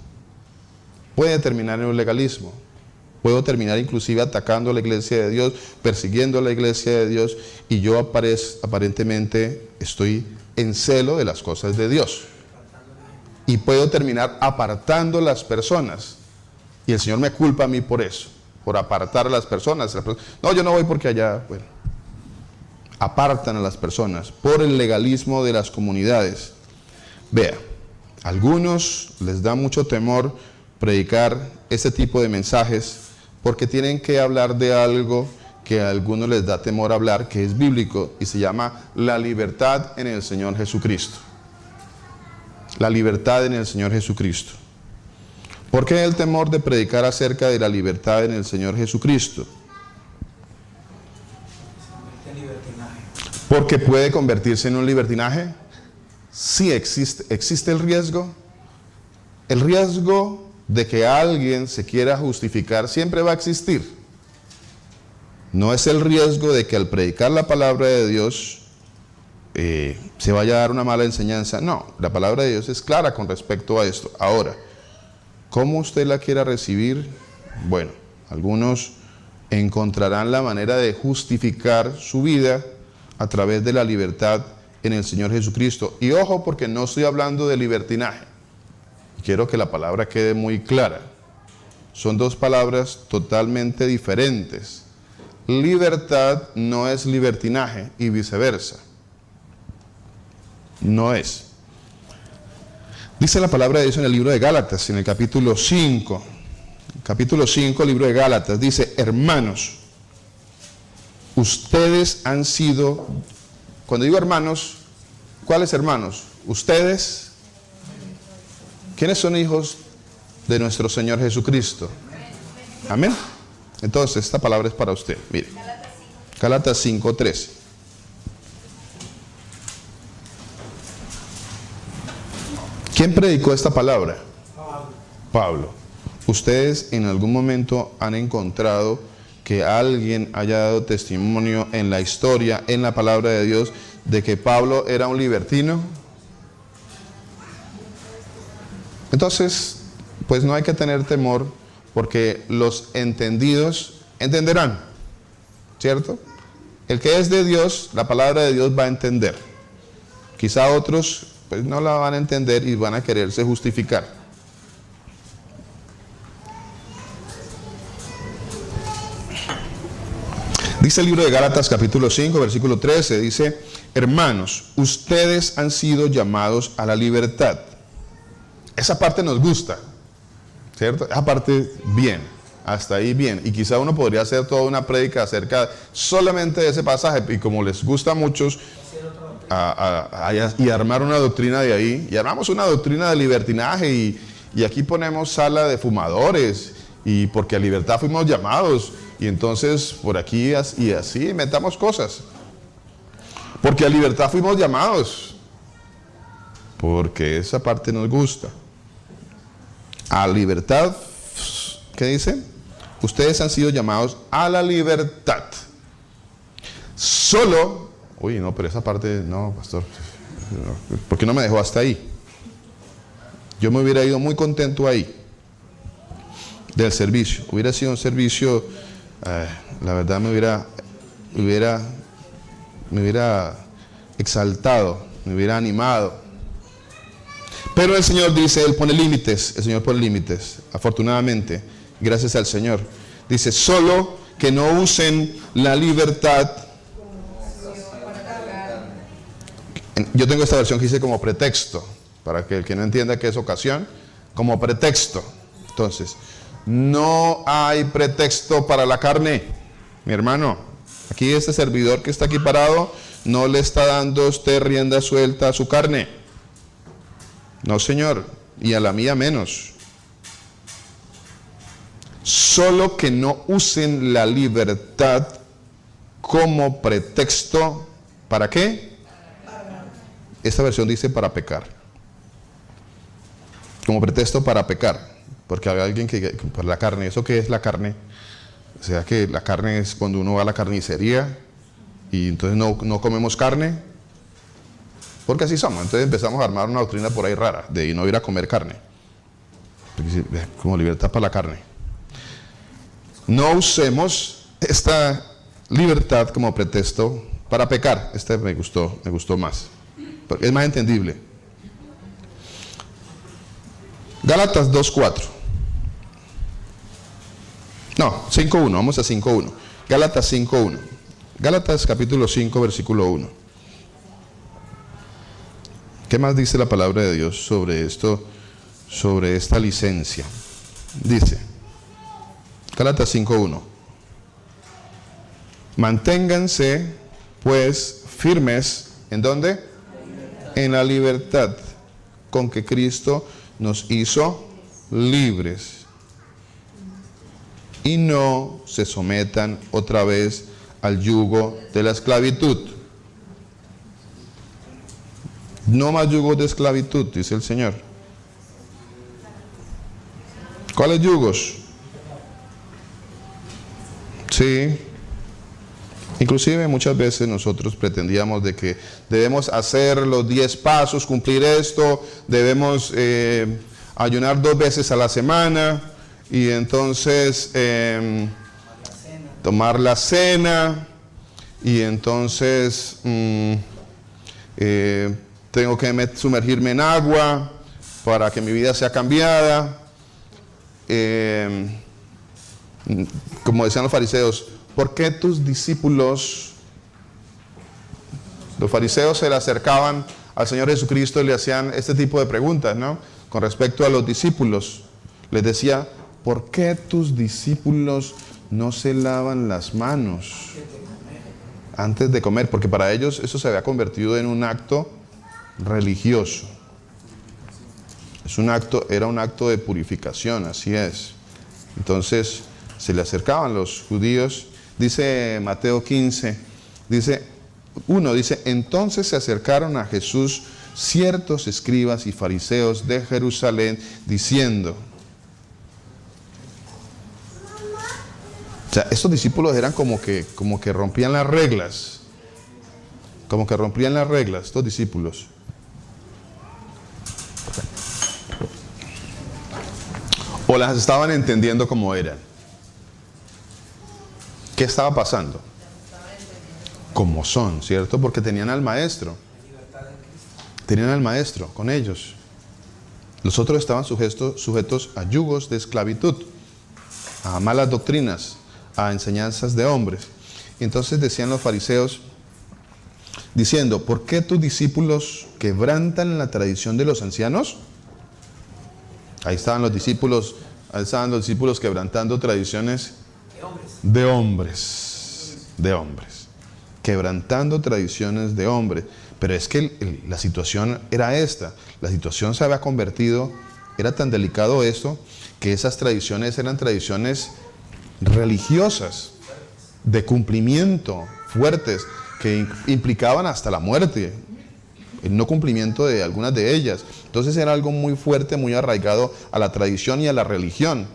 Puede terminar en un legalismo. Puedo terminar inclusive atacando a la iglesia de Dios, persiguiendo a la iglesia de Dios, y yo aparentemente estoy en celo de las cosas de Dios. Y puedo terminar apartando a las personas. Y el Señor me culpa a mí por eso, por apartar a las personas. No, yo no voy porque allá, bueno. Apartan a las personas por el legalismo de las comunidades. Vea, a algunos les da mucho temor predicar este tipo de mensajes porque tienen que hablar de algo que a algunos les da temor hablar, que es bíblico y se llama la libertad en el Señor Jesucristo. La libertad en el Señor Jesucristo. ¿Por qué el temor de predicar acerca de la libertad en el Señor Jesucristo? Porque puede convertirse en un libertinaje. Sí existe el riesgo. El riesgo de que alguien se quiera justificar siempre va a existir. No es el riesgo de que al predicar la palabra de Dios se vaya a dar una mala enseñanza. No, la palabra de Dios es clara con respecto a esto. Ahora, ¿cómo usted la quiera recibir? Bueno, algunos encontrarán la manera de justificar su vida a través de la libertad en el Señor Jesucristo. Y ojo, porque no estoy hablando de libertinaje. Quiero que la palabra quede muy clara. Son dos palabras totalmente diferentes. Libertad no es libertinaje y viceversa. No es. Dice la palabra de Dios en el libro de Gálatas, en el capítulo 5. Capítulo 5, libro de Gálatas. Dice, hermanos, ustedes han sido, cuando digo hermanos, ¿cuáles hermanos? Ustedes. ¿Quiénes son hijos de nuestro Señor Jesucristo? Amén. Entonces, esta palabra es para usted. Mire, Gálatas 5:13. ¿Quién predicó esta palabra? Pablo. ¿Ustedes en algún momento han encontrado que alguien haya dado testimonio en la historia, en la palabra de Dios, de que Pablo era un libertino? Entonces, pues no hay que tener temor, porque los entendidos entenderán, ¿cierto? El que es de Dios, la palabra de Dios va a entender. Quizá otros pues no la van a entender y van a quererse justificar. Dice el libro de Gálatas capítulo 5, versículo 13, dice: hermanos, ustedes han sido llamados a la libertad. Esa parte nos gusta, ¿cierto? Esa parte bien, hasta ahí bien. Y quizá uno podría hacer toda una prédica acerca solamente de ese pasaje, y como les gusta a muchos, y armar una doctrina de ahí, y armamos una doctrina de libertinaje, y aquí ponemos sala de fumadores, y porque a libertad fuimos llamados, y entonces por aquí y así inventamos cosas. Porque a libertad fuimos llamados, porque esa parte nos gusta. A libertad, ¿qué dice? Ustedes han sido llamados a la libertad. Solo, uy, no, pero esa parte, no, pastor, ¿por qué no me dejó hasta ahí? Yo me hubiera ido muy contento ahí, del servicio. Hubiera sido un servicio, la verdad me hubiera exaltado, me hubiera animado. Pero el Señor dice, Él pone límites, el Señor pone límites, afortunadamente, gracias al Señor. Dice, solo que no usen la libertad. Yo tengo esta versión que dice como pretexto, para que el que no entienda qué es ocasión, como pretexto. Entonces, no hay pretexto para la carne, mi hermano. Aquí este servidor que está aquí parado, no le está dando usted rienda suelta a su carne. No, Señor, y a la mía menos. Solo que no usen la libertad como pretexto, ¿para qué? Esta versión dice para pecar. Como pretexto para pecar. Porque hay alguien que por la carne, ¿eso qué es la carne? O sea que la carne es cuando uno va a la carnicería y entonces no comemos carne, porque así somos. Entonces empezamos a armar una doctrina por ahí rara de no ir a comer carne, como libertad para la carne. No usemos esta libertad como pretexto para pecar. Este me gustó más, porque es más entendible. Gálatas 2:4. No, 5:1, vamos a 5:1. Gálatas 5:1. Gálatas capítulo 5, versículo 1. ¿Qué más dice la palabra de Dios sobre esto, sobre esta licencia? Dice, Gálatas 5:1. Manténganse, pues, firmes, ¿en dónde? En la libertad con que Cristo nos hizo libres. Y no se sometan otra vez al yugo de la esclavitud. No más yugos de esclavitud, dice el Señor. ¿Cuáles yugos? Sí. Inclusive muchas veces nosotros pretendíamos de que debemos hacer los 10 pasos, cumplir esto, debemos ayunar 2 veces a la semana, y entonces tomar la cena, y entonces tengo que sumergirme en agua para que mi vida sea cambiada. Como decían los fariseos, ¿por qué tus discípulos? Los fariseos se le acercaban al Señor Jesucristo y le hacían este tipo de preguntas, ¿no? Con respecto a los discípulos. Les decía, ¿por qué tus discípulos no se lavan las manos antes de comer? Porque para ellos eso se había convertido en un acto religioso. Era un acto de purificación, así es. Entonces se le acercaban los judíos. Dice Mateo 15, dice, entonces se acercaron a Jesús ciertos escribas y fariseos de Jerusalén, diciendo, o sea, estos discípulos eran como que rompían las reglas, estos discípulos. O las estaban entendiendo como eran. ¿Qué estaba pasando? Como son, ¿cierto? Porque tenían al maestro. Tenían al maestro con ellos. Los otros estaban sujetos a yugos de esclavitud, a malas doctrinas, a enseñanzas de hombres. Y entonces decían los fariseos, diciendo, ¿por qué tus discípulos quebrantan la tradición de los ancianos? Ahí estaban los discípulos quebrantando tradiciones de hombres. Quebrantando tradiciones de hombres. Pero es que la situación era esta. La situación se había convertido, era tan delicado esto, que esas tradiciones eran tradiciones religiosas, de cumplimiento, fuertes, que implicaban hasta la muerte, el no cumplimiento de algunas de ellas. Entonces era algo muy fuerte, muy arraigado a la tradición y a la religión.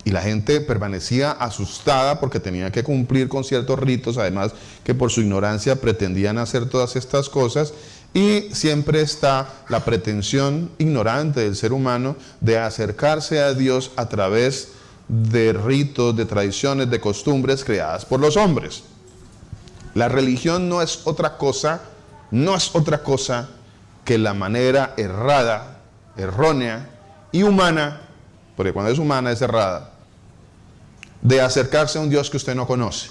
Y la gente permanecía asustada porque tenía que cumplir con ciertos ritos, además que por su ignorancia pretendían hacer todas estas cosas. Y siempre está la pretensión ignorante del ser humano de acercarse a Dios a través de ritos, de tradiciones, de costumbres creadas por los hombres. La religión no es otra cosa que la manera errada, errónea y humana, porque cuando es humana es errada, de acercarse a un Dios que usted no conoce.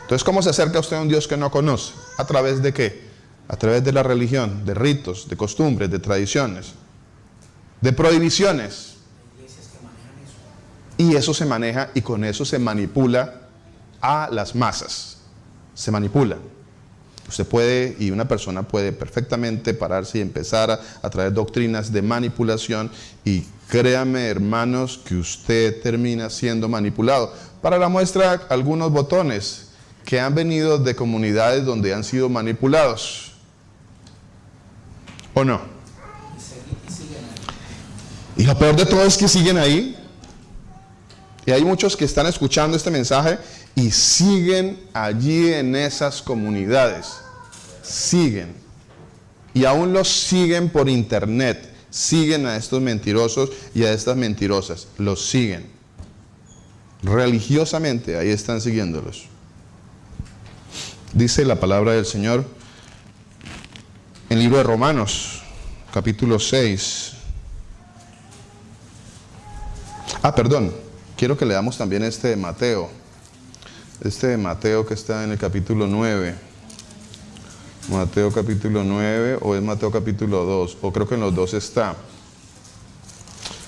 Entonces, ¿cómo se acerca usted a un Dios que no conoce? ¿A través de qué? A través de la religión, de ritos, de costumbres, de tradiciones, de prohibiciones. Y eso se maneja y con eso se manipula a las masas. Se manipula. Usted puede, y una persona puede perfectamente pararse y empezar a traer doctrinas de manipulación, y créame, hermanos, que usted termina siendo manipulado. Para la muestra, algunos botones que han venido de comunidades donde han sido manipulados. ¿O no? Y lo peor de todo es que siguen ahí. Y hay muchos que están escuchando este mensaje y siguen allí en esas comunidades. Siguen. Y aún los siguen por internet. Siguen a estos mentirosos y a estas mentirosas. Los siguen. Religiosamente, ahí están siguiéndolos. Dice la palabra del Señor en el libro de Romanos, capítulo 6. Quiero que leamos también este de Mateo. Este de Mateo que está en el capítulo 9. Mateo capítulo 9, o es Mateo capítulo 2, o creo que en los dos está.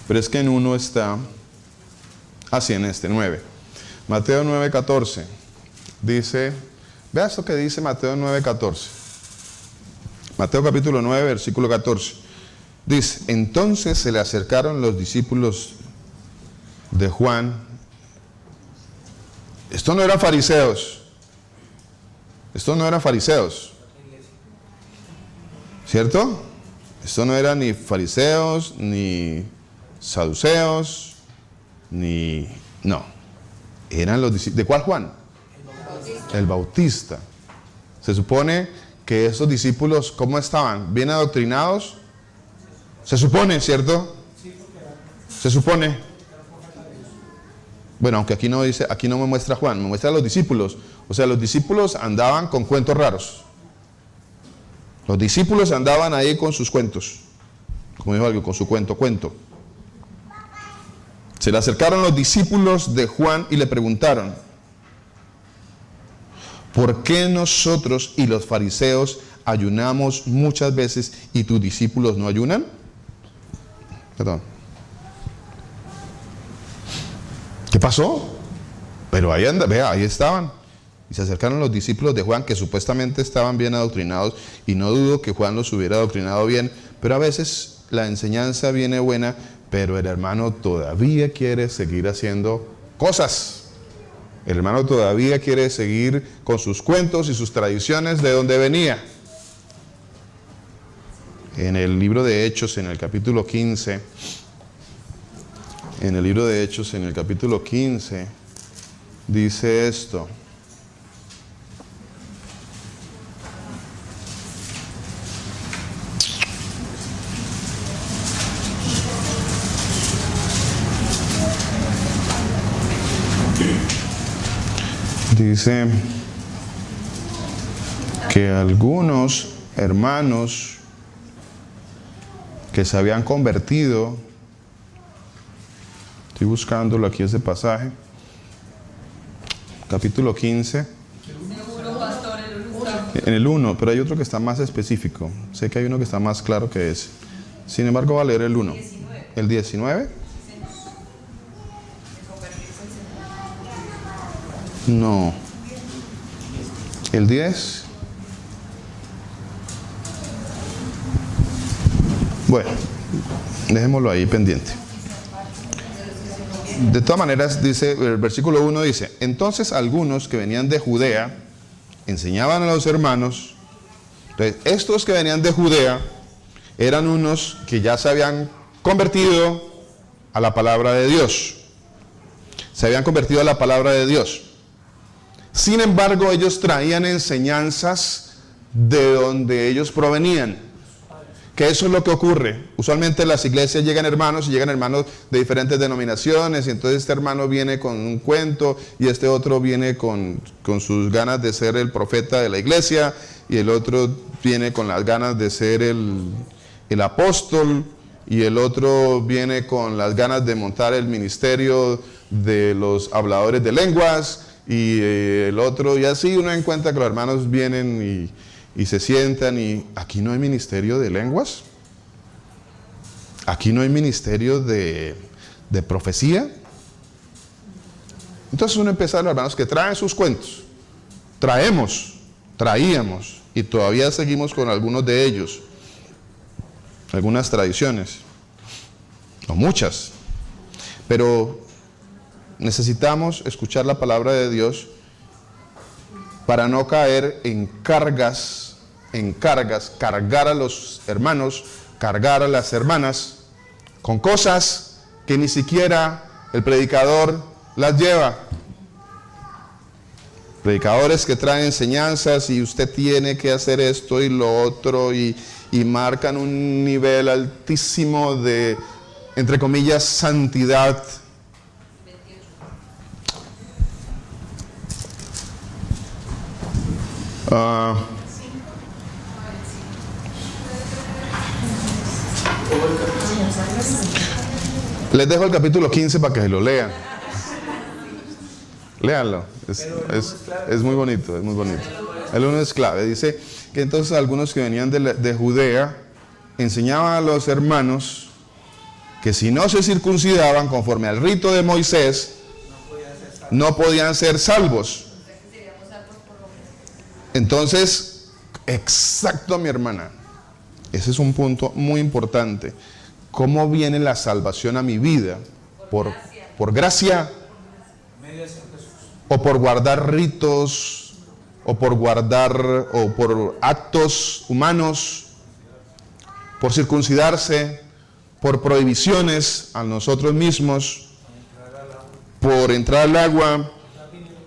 Pero es que en uno está, así en este, 9. Mateo 9, 14. Dice, vea esto que dice Mateo 9, 14. Mateo capítulo 9, versículo 14. Dice, entonces se le acercaron los discípulos de Juan. Estos no eran fariseos. ¿Cierto? Esto no eran ni fariseos, ni saduceos, no. Eran los discípulos. ¿De cuál Juan? El Bautista. Se supone que esos discípulos, ¿cómo estaban? ¿Bien adoctrinados? Se supone, ¿cierto? Se supone. Bueno, aunque aquí no dice, aquí no me muestra Juan, me muestra a los discípulos. O sea, los discípulos andaban con cuentos raros. Los discípulos andaban ahí con sus cuentos. Como dijo algo, con su cuento. Se le acercaron los discípulos de Juan y le preguntaron, ¿por qué nosotros y los fariseos ayunamos muchas veces y tus discípulos no ayunan? ¿Qué pasó? Pero ahí estaban. Y se acercaron los discípulos de Juan, que supuestamente estaban bien adoctrinados, y no dudo que Juan los hubiera adoctrinado bien, pero a veces la enseñanza viene buena, pero el hermano todavía quiere seguir haciendo cosas. El hermano todavía quiere seguir con sus cuentos y sus tradiciones de donde venía. En el libro de Hechos, en el capítulo 15, dice esto. Dice que algunos hermanos que se habían convertido, estoy buscándolo aquí ese pasaje, capítulo 15. Seguro, pastor, el uno está. En el 1, pero hay otro que está más específico. Sé que hay uno que está más claro que ese. Sin embargo, va a leer el 1. ¿El 19? No. ¿El 10? Bueno, dejémoslo ahí pendiente. De todas maneras, dice, el versículo 1 dice: entonces algunos que venían de Judea enseñaban a los hermanos. Entonces, estos que venían de Judea eran unos que ya se habían convertido a la palabra de Dios. Se habían convertido a la palabra de Dios. Sin embargo, ellos traían enseñanzas de donde ellos provenían. Que eso es lo que ocurre. Usualmente en las iglesias llegan hermanos de diferentes denominaciones, y entonces este hermano viene con un cuento y este otro viene con sus ganas de ser el profeta de la iglesia, y el otro viene con las ganas de ser el apóstol, y el otro viene con las ganas de montar el ministerio de los habladores de lenguas, y el otro, y así uno encuentra que los hermanos vienen y se sientan, y aquí no hay ministerio de lenguas, aquí no hay ministerio de profecía. Entonces uno empieza a los hermanos que traen sus cuentos, traíamos, y todavía seguimos con algunos de ellos, algunas tradiciones, o muchas, pero necesitamos escuchar la palabra de Dios para no caer en cargas, cargar a los hermanos, cargar a las hermanas con cosas que ni siquiera el predicador las lleva. Predicadores que traen enseñanzas y usted tiene que hacer esto y lo otro, y marcan un nivel altísimo de, entre comillas, santidad. Les dejo el capítulo 15 para que se lo lean. Léanlo, es muy bonito, es muy bonito. El 1 es clave. Dice que entonces algunos que venían de Judea enseñaban a los hermanos que si no se circuncidaban conforme al rito de Moisés, no podían ser salvos. Entonces, exacto, mi hermana, ese es un punto muy importante. ¿Cómo viene la salvación a mi vida? ¿Por gracia? ¿O por guardar ritos? ¿O por actos humanos? ¿Por circuncidarse? ¿Por prohibiciones a nosotros mismos? ¿Por entrar al agua?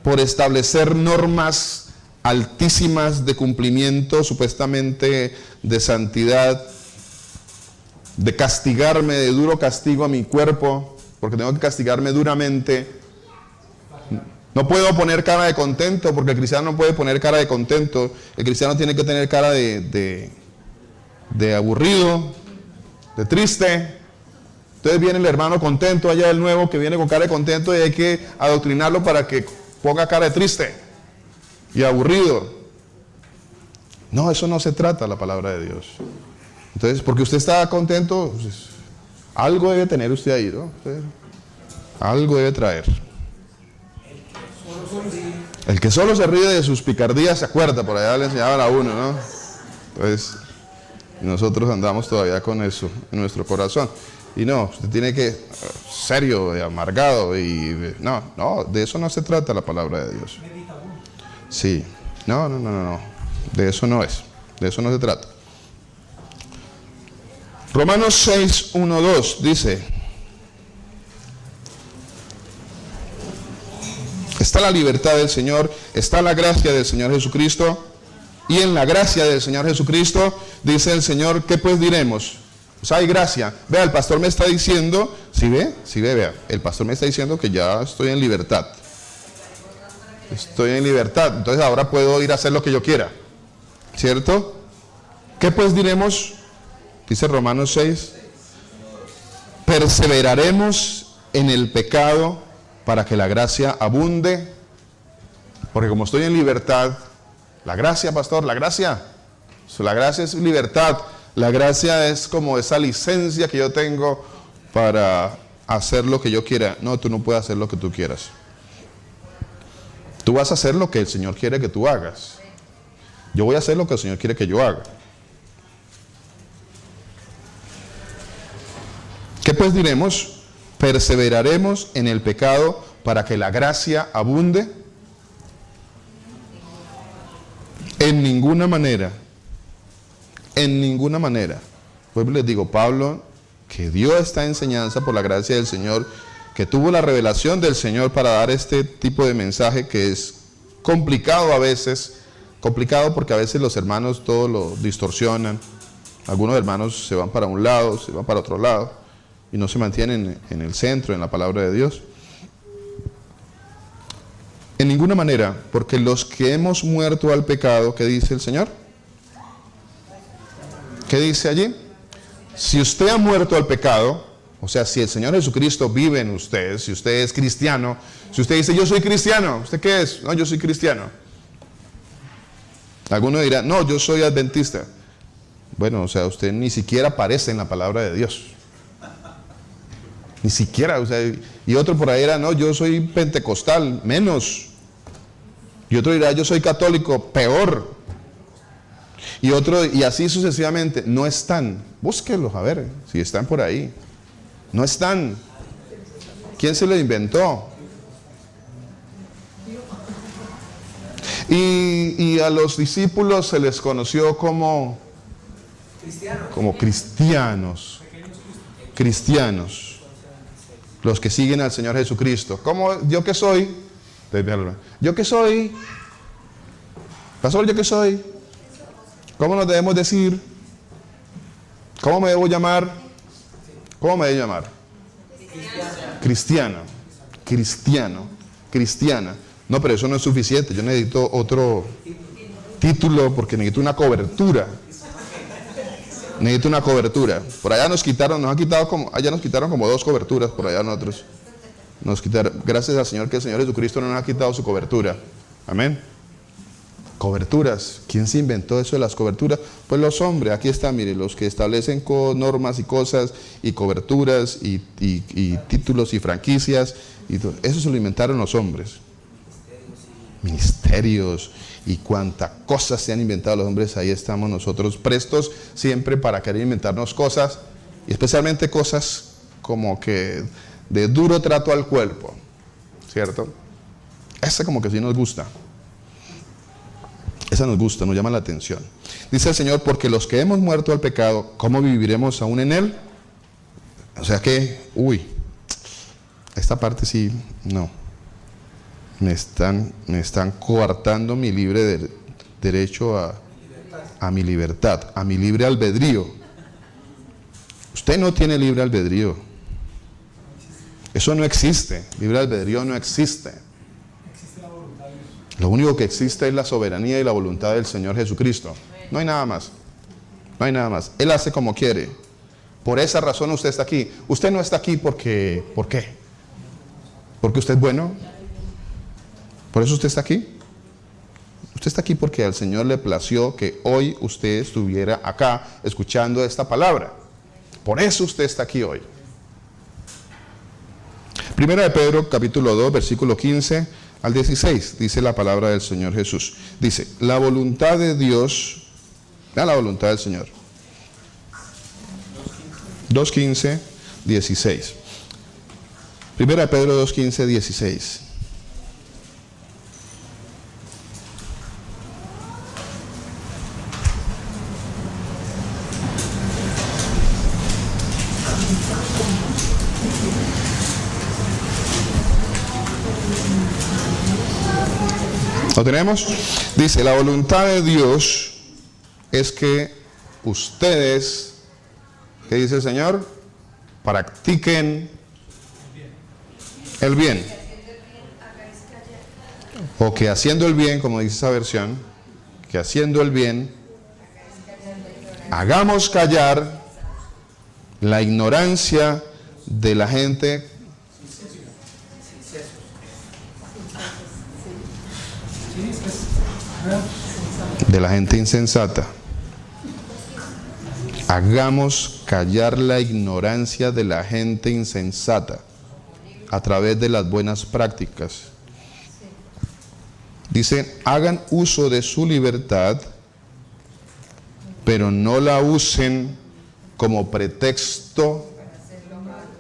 ¿Por establecer normas altísimas de cumplimiento, supuestamente de santidad, de castigarme, de duro castigo a mi cuerpo, porque tengo que castigarme duramente? No puedo poner cara de contento, porque el cristiano no puede poner cara de contento. El cristiano tiene que tener cara de aburrido, de triste. Entonces viene el hermano contento allá del nuevo, que viene con cara de contento, y hay que adoctrinarlo para que ponga cara de triste y aburrido. No, eso no se trata la palabra de Dios. Entonces, porque usted está contento, pues, algo debe tener usted ahí, ¿no? Algo debe traer. El que solo se ríe de sus picardías se acuerda, por allá le enseñaban a uno, ¿no? Entonces, nosotros andamos todavía con eso en nuestro corazón. Y no, usted tiene que, serio, amargado, y no, de eso no se trata la palabra de Dios. Sí, no, de eso no es, de eso no se trata. Romanos 6, 1, 2 dice: está la libertad del Señor, está la gracia del Señor Jesucristo, y en la gracia del Señor Jesucristo, dice el Señor, ¿qué pues diremos? O sea, hay gracia. Vea, el pastor me está diciendo, ¿sí ve, vea, el pastor me está diciendo que ya estoy en libertad. Estoy en libertad, entonces ahora puedo ir a hacer lo que yo quiera, ¿cierto? ¿Qué pues diremos? Dice Romanos 6: perseveraremos en el pecado para que la gracia abunde. Porque como estoy en libertad, la gracia, pastor, la gracia es libertad. La gracia es como esa licencia que yo tengo para hacer lo que yo quiera. No, tú no puedes hacer lo que tú quieras. Tú vas a hacer lo que el Señor quiere que tú hagas. Yo voy a hacer lo que el Señor quiere que yo haga. ¿Qué pues diremos? ¿Perseveraremos en el pecado para que la gracia abunde? En ninguna manera. En ninguna manera. Pues les digo, Pablo, que dio esta enseñanza por la gracia del Señor, que tuvo la revelación del Señor para dar este tipo de mensaje que es complicado a veces, complicado porque a veces los hermanos todo lo distorsionan. Algunos hermanos se van para un lado, se van para otro lado y no se mantienen en el centro, en la palabra de Dios. En ninguna manera, porque los que hemos muerto al pecado, ¿qué dice el Señor? ¿Qué dice allí? Si usted ha muerto al pecado, o sea, si el Señor Jesucristo vive en usted, si usted es cristiano, si usted dice, yo soy cristiano, ¿usted qué es? No, yo soy cristiano. Alguno dirá, no, yo soy adventista. Bueno, o sea, usted ni siquiera aparece en la palabra de Dios. Ni siquiera, o sea, y otro por ahí era, no, yo soy pentecostal, menos. Y otro dirá, yo soy católico, peor. Y otro, y así sucesivamente, no están. Búsquenlos, a ver, si están por ahí. No están. ¿Quién se lo inventó? Y a los discípulos se les conoció como cristianos. Cristianos. Los que siguen al Señor Jesucristo. ¿Cómo? ¿Yo qué soy? ¿Yo qué soy? Pastor, ¿yo qué soy? ¿Cómo nos debemos decir? ¿Cómo me debo llamar? ¿Cómo me debo llamar? Cristiano. Cristiano. Cristiana. No, pero eso no es suficiente. Yo necesito otro título porque necesito una cobertura. Necesito una cobertura. Por allá nos quitaron como 2 coberturas por allá nosotros. Nos quitaron. Gracias al Señor que el Señor Jesucristo no nos ha quitado su cobertura. Amén. Coberturas. ¿Quién se inventó eso de las coberturas? Pues los hombres. Aquí están, mire, los que establecen normas y cosas y coberturas y títulos y franquicias. Y todo. Eso se lo inventaron los hombres. Ministerios y cuántas cosas se han inventado los hombres. Ahí estamos nosotros prestos siempre para querer inventarnos cosas, y especialmente cosas como que de duro trato al cuerpo, ¿cierto? Esa como que sí nos gusta. Esa nos gusta, nos llama la atención. Dice el Señor, porque los que hemos muerto al pecado, ¿cómo viviremos aún en él? O sea que, esta parte sí, no. Me están coartando mi libre derecho a mi libertad, a mi libre albedrío. Usted no tiene libre albedrío. Eso no existe. Libre albedrío no existe. Lo único que existe es la soberanía y la voluntad del Señor Jesucristo. No hay nada más. No hay nada más. Él hace como quiere. Por esa razón usted está aquí. Usted no está aquí porque... ¿Por qué? ¿Porque usted es bueno? ¿Por eso usted está aquí? Usted está aquí porque al Señor le plació que hoy usted estuviera acá escuchando esta palabra. Por eso usted está aquí hoy. Primera de Pedro, capítulo 2, versículo 15 al 16, dice la palabra del Señor Jesús. Dice, la voluntad de Dios, la voluntad del Señor. 2:15, 16. Primera de Pedro 2:15, 16. ¿Lo tenemos? Dice, la voluntad de Dios es que ustedes, ¿qué dice el Señor? Practiquen el bien. O que haciendo el bien, como dice esa versión, que haciendo el bien, hagamos callar la ignorancia de la gente de la gente insensata. Hagamos callar la ignorancia de la gente insensata a través de las buenas prácticas. Dice, hagan uso de su libertad, pero no la usen como pretexto.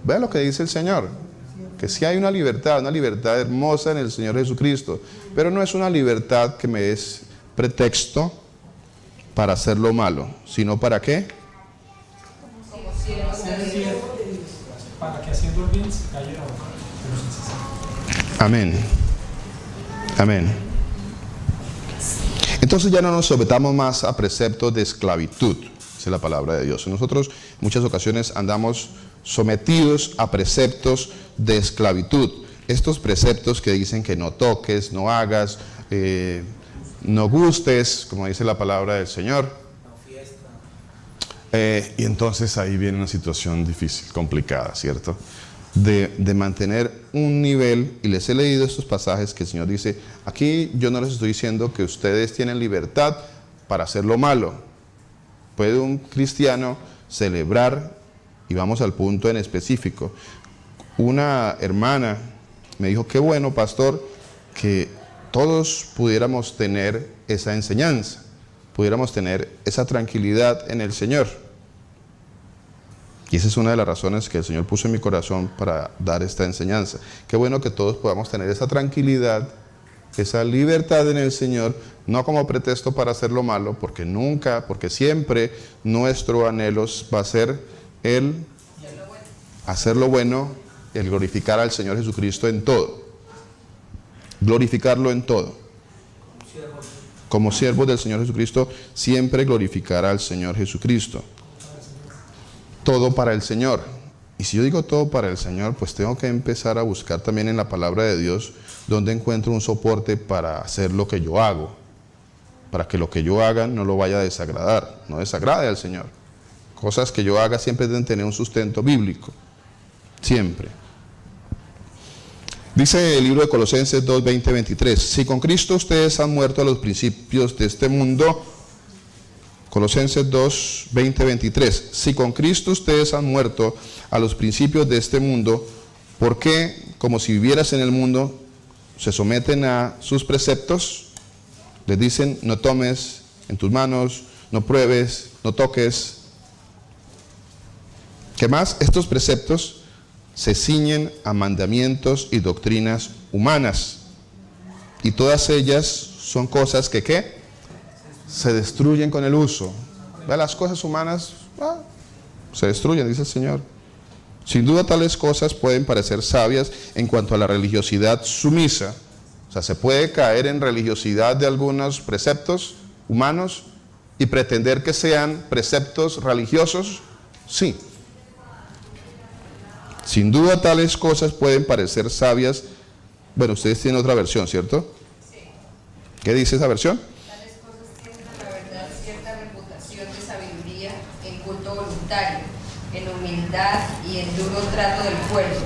Vean lo que dice el Señor, que sí hay una libertad hermosa en el Señor Jesucristo, pero no es una libertad que me es pretexto para hacer lo malo, sino ¿para qué? Para que haciendo el bien se calle la boca de los insensatos. Amén. Amén. Entonces ya no nos sometamos más a preceptos de esclavitud, dice la palabra de Dios. Nosotros en muchas ocasiones andamos sometidos a preceptos de esclavitud. Estos preceptos que dicen que no toques, no hagas, no gustes, como dice la palabra del Señor. Y entonces ahí viene una situación difícil, complicada, ¿cierto? De mantener un nivel, y les he leído estos pasajes que el Señor dice, aquí yo no les estoy diciendo que ustedes tienen libertad para hacer lo malo. Puede un cristiano celebrar, y vamos al punto en específico. Una hermana me dijo, qué bueno, pastor, que todos pudiéramos tener esa enseñanza, pudiéramos tener esa tranquilidad en el Señor. Y esa es una de las razones que el Señor puso en mi corazón para dar esta enseñanza. Qué bueno que todos podamos tener esa tranquilidad, esa libertad en el Señor, no como pretexto para hacer lo malo, porque nunca, porque siempre nuestro anhelo va a ser el hacer lo bueno, el glorificar al Señor Jesucristo en todo. Glorificarlo en todo. Como siervos del Señor Jesucristo, siempre glorificar al Señor Jesucristo. Todo para el Señor. Y si yo digo todo para el Señor, pues tengo que empezar a buscar también en la palabra de Dios donde encuentro un soporte para hacer lo que yo hago, para que lo que yo haga no lo vaya a desagradar, no desagrade al Señor. Cosas que yo haga siempre deben tener un sustento bíblico, siempre. Dice el libro de Colosenses 2, 20, 23, si con Cristo ustedes han muerto a los principios de este mundo. Colosenses 2, 20, 23. Si con Cristo ustedes han muerto a los principios de este mundo, ¿por qué, como si vivieras en el mundo, se someten a sus preceptos? Les dicen, no tomes en tus manos, no pruebes, no toques. ¿Qué más? Estos preceptos se ciñen a mandamientos y doctrinas humanas. Y todas ellas son cosas que, ¿qué? Se destruyen con el uso. ¿Ve? Las cosas humanas se destruyen, dice el Señor. Sin duda tales cosas pueden parecer sabias en cuanto a la religiosidad sumisa. O sea, se puede caer en religiosidad de algunos preceptos humanos y pretender que sean preceptos religiosos. Sí. Sin duda tales cosas pueden parecer sabias. Bueno, ustedes tienen otra versión, ¿cierto? Sí. ¿Qué dice esa versión? Tales cosas tienen a la verdad cierta reputación de sabiduría en culto voluntario, en humildad y en duro trato del pueblo,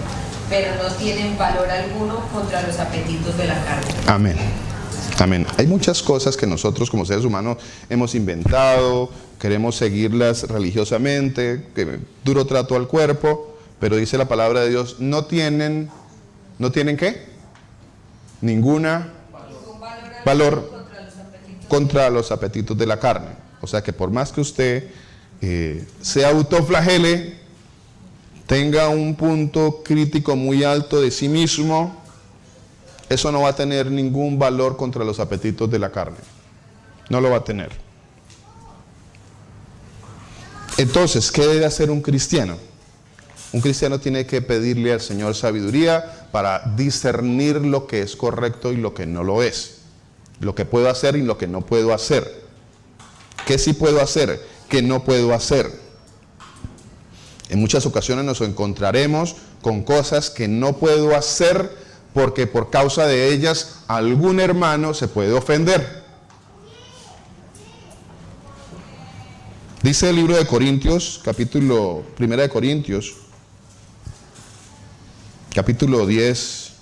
pero no tienen valor alguno contra los apetitos de la carne. Amén. Amén. Hay muchas cosas que nosotros como seres humanos hemos inventado, queremos seguirlas religiosamente, que duro trato al cuerpo, pero dice la palabra de Dios, no tienen ¿qué? Ninguna valor contra los apetitos de la carne. O sea que por más que usted se autoflagele, tenga un punto crítico muy alto de sí mismo, eso no va a tener ningún valor contra los apetitos de la carne. No lo va a tener. Entonces, ¿qué debe hacer un cristiano? Un cristiano tiene que pedirle al Señor sabiduría para discernir lo que es correcto y lo que no lo es. Lo que puedo hacer y lo que no puedo hacer. ¿Qué sí puedo hacer? ¿Qué no puedo hacer? En muchas ocasiones nos encontraremos con cosas que no puedo hacer porque por causa de ellas algún hermano se puede ofender. Dice el libro de Corintios, capítulo 1 de Corintios, capítulo 10.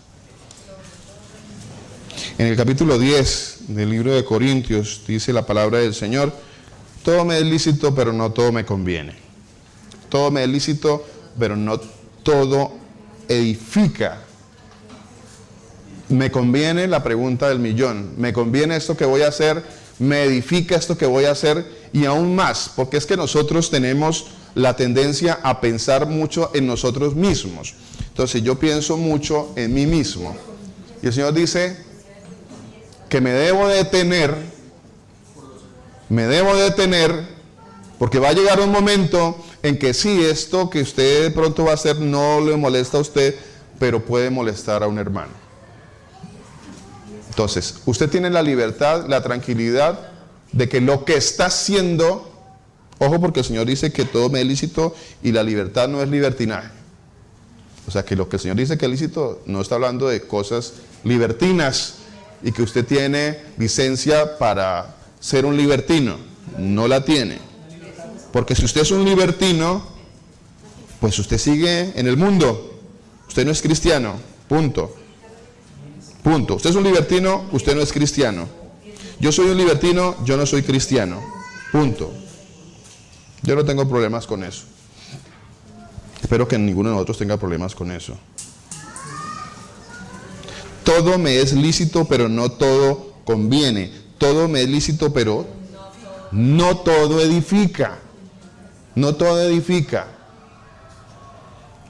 En el capítulo 10 del libro de Corintios, dice la palabra del Señor: todo me es lícito, pero no todo me conviene. Todo me es lícito, pero no todo edifica. ¿Me conviene? La pregunta del millón. ¿Me conviene esto que voy a hacer? ¿Me edifica esto que voy a hacer? Y aún más, porque es que nosotros tenemos la tendencia a pensar mucho en nosotros mismos. Entonces yo pienso mucho en mí mismo. Y el Señor dice que me debo detener, porque va a llegar un momento en que sí, esto que usted de pronto va a hacer no le molesta a usted, pero puede molestar a un hermano. Entonces, usted tiene la libertad, la tranquilidad de que lo que está haciendo, ojo, porque el Señor dice que todo me es lícito y la libertad no es libertinaje. O sea, que lo que el Señor dice que es lícito no está hablando de cosas libertinas y que usted tiene licencia para ser un libertino. No la tiene. Porque si usted es un libertino, pues usted sigue en el mundo. Usted no es cristiano. Punto. Punto. Usted es un libertino, usted no es cristiano. Yo soy un libertino, yo no soy cristiano. Punto. Yo no tengo problemas con eso. Espero que ninguno de nosotros tenga problemas con eso. Todo me es lícito, pero no todo conviene. Todo me es lícito, pero no todo edifica. No todo edifica.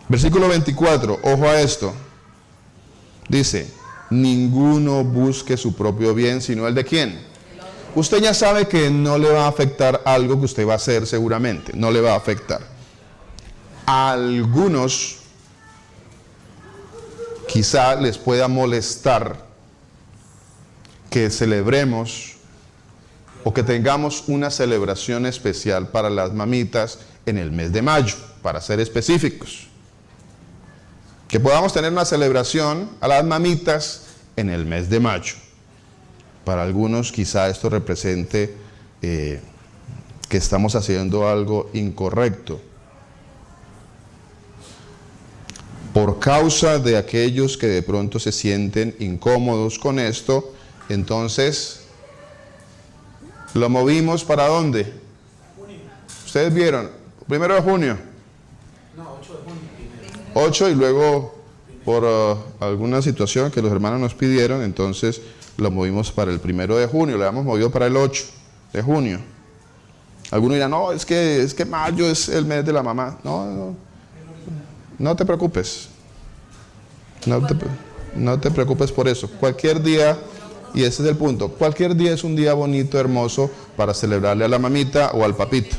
Versículo 24, ojo a esto. Dice: ninguno busque su propio bien, sino el de ¿quién? Usted ya sabe que no le va a afectar algo que usted va a hacer seguramente. No le va a afectar. A algunos quizá les pueda molestar que celebremos o que tengamos una celebración especial para las mamitas en el mes de mayo, para ser específicos. Que podamos tener una celebración a las mamitas en el mes de mayo. Para algunos quizá esto represente que estamos haciendo algo incorrecto. Por causa de aquellos que de pronto se sienten incómodos con esto, entonces lo movimos ¿para dónde? Junio. Ustedes vieron, 1 de junio. No, 8 de junio. 8 y luego por alguna situación que los hermanos nos pidieron, entonces lo movimos para el 1 de junio, lo habíamos movido para el 8 de junio. Algunos dirán, no, es que mayo es el mes de la mamá. No te preocupes. No te preocupes por eso. Cualquier día, y ese es el punto, cualquier día es un día bonito, hermoso, para celebrarle a la mamita o al papito.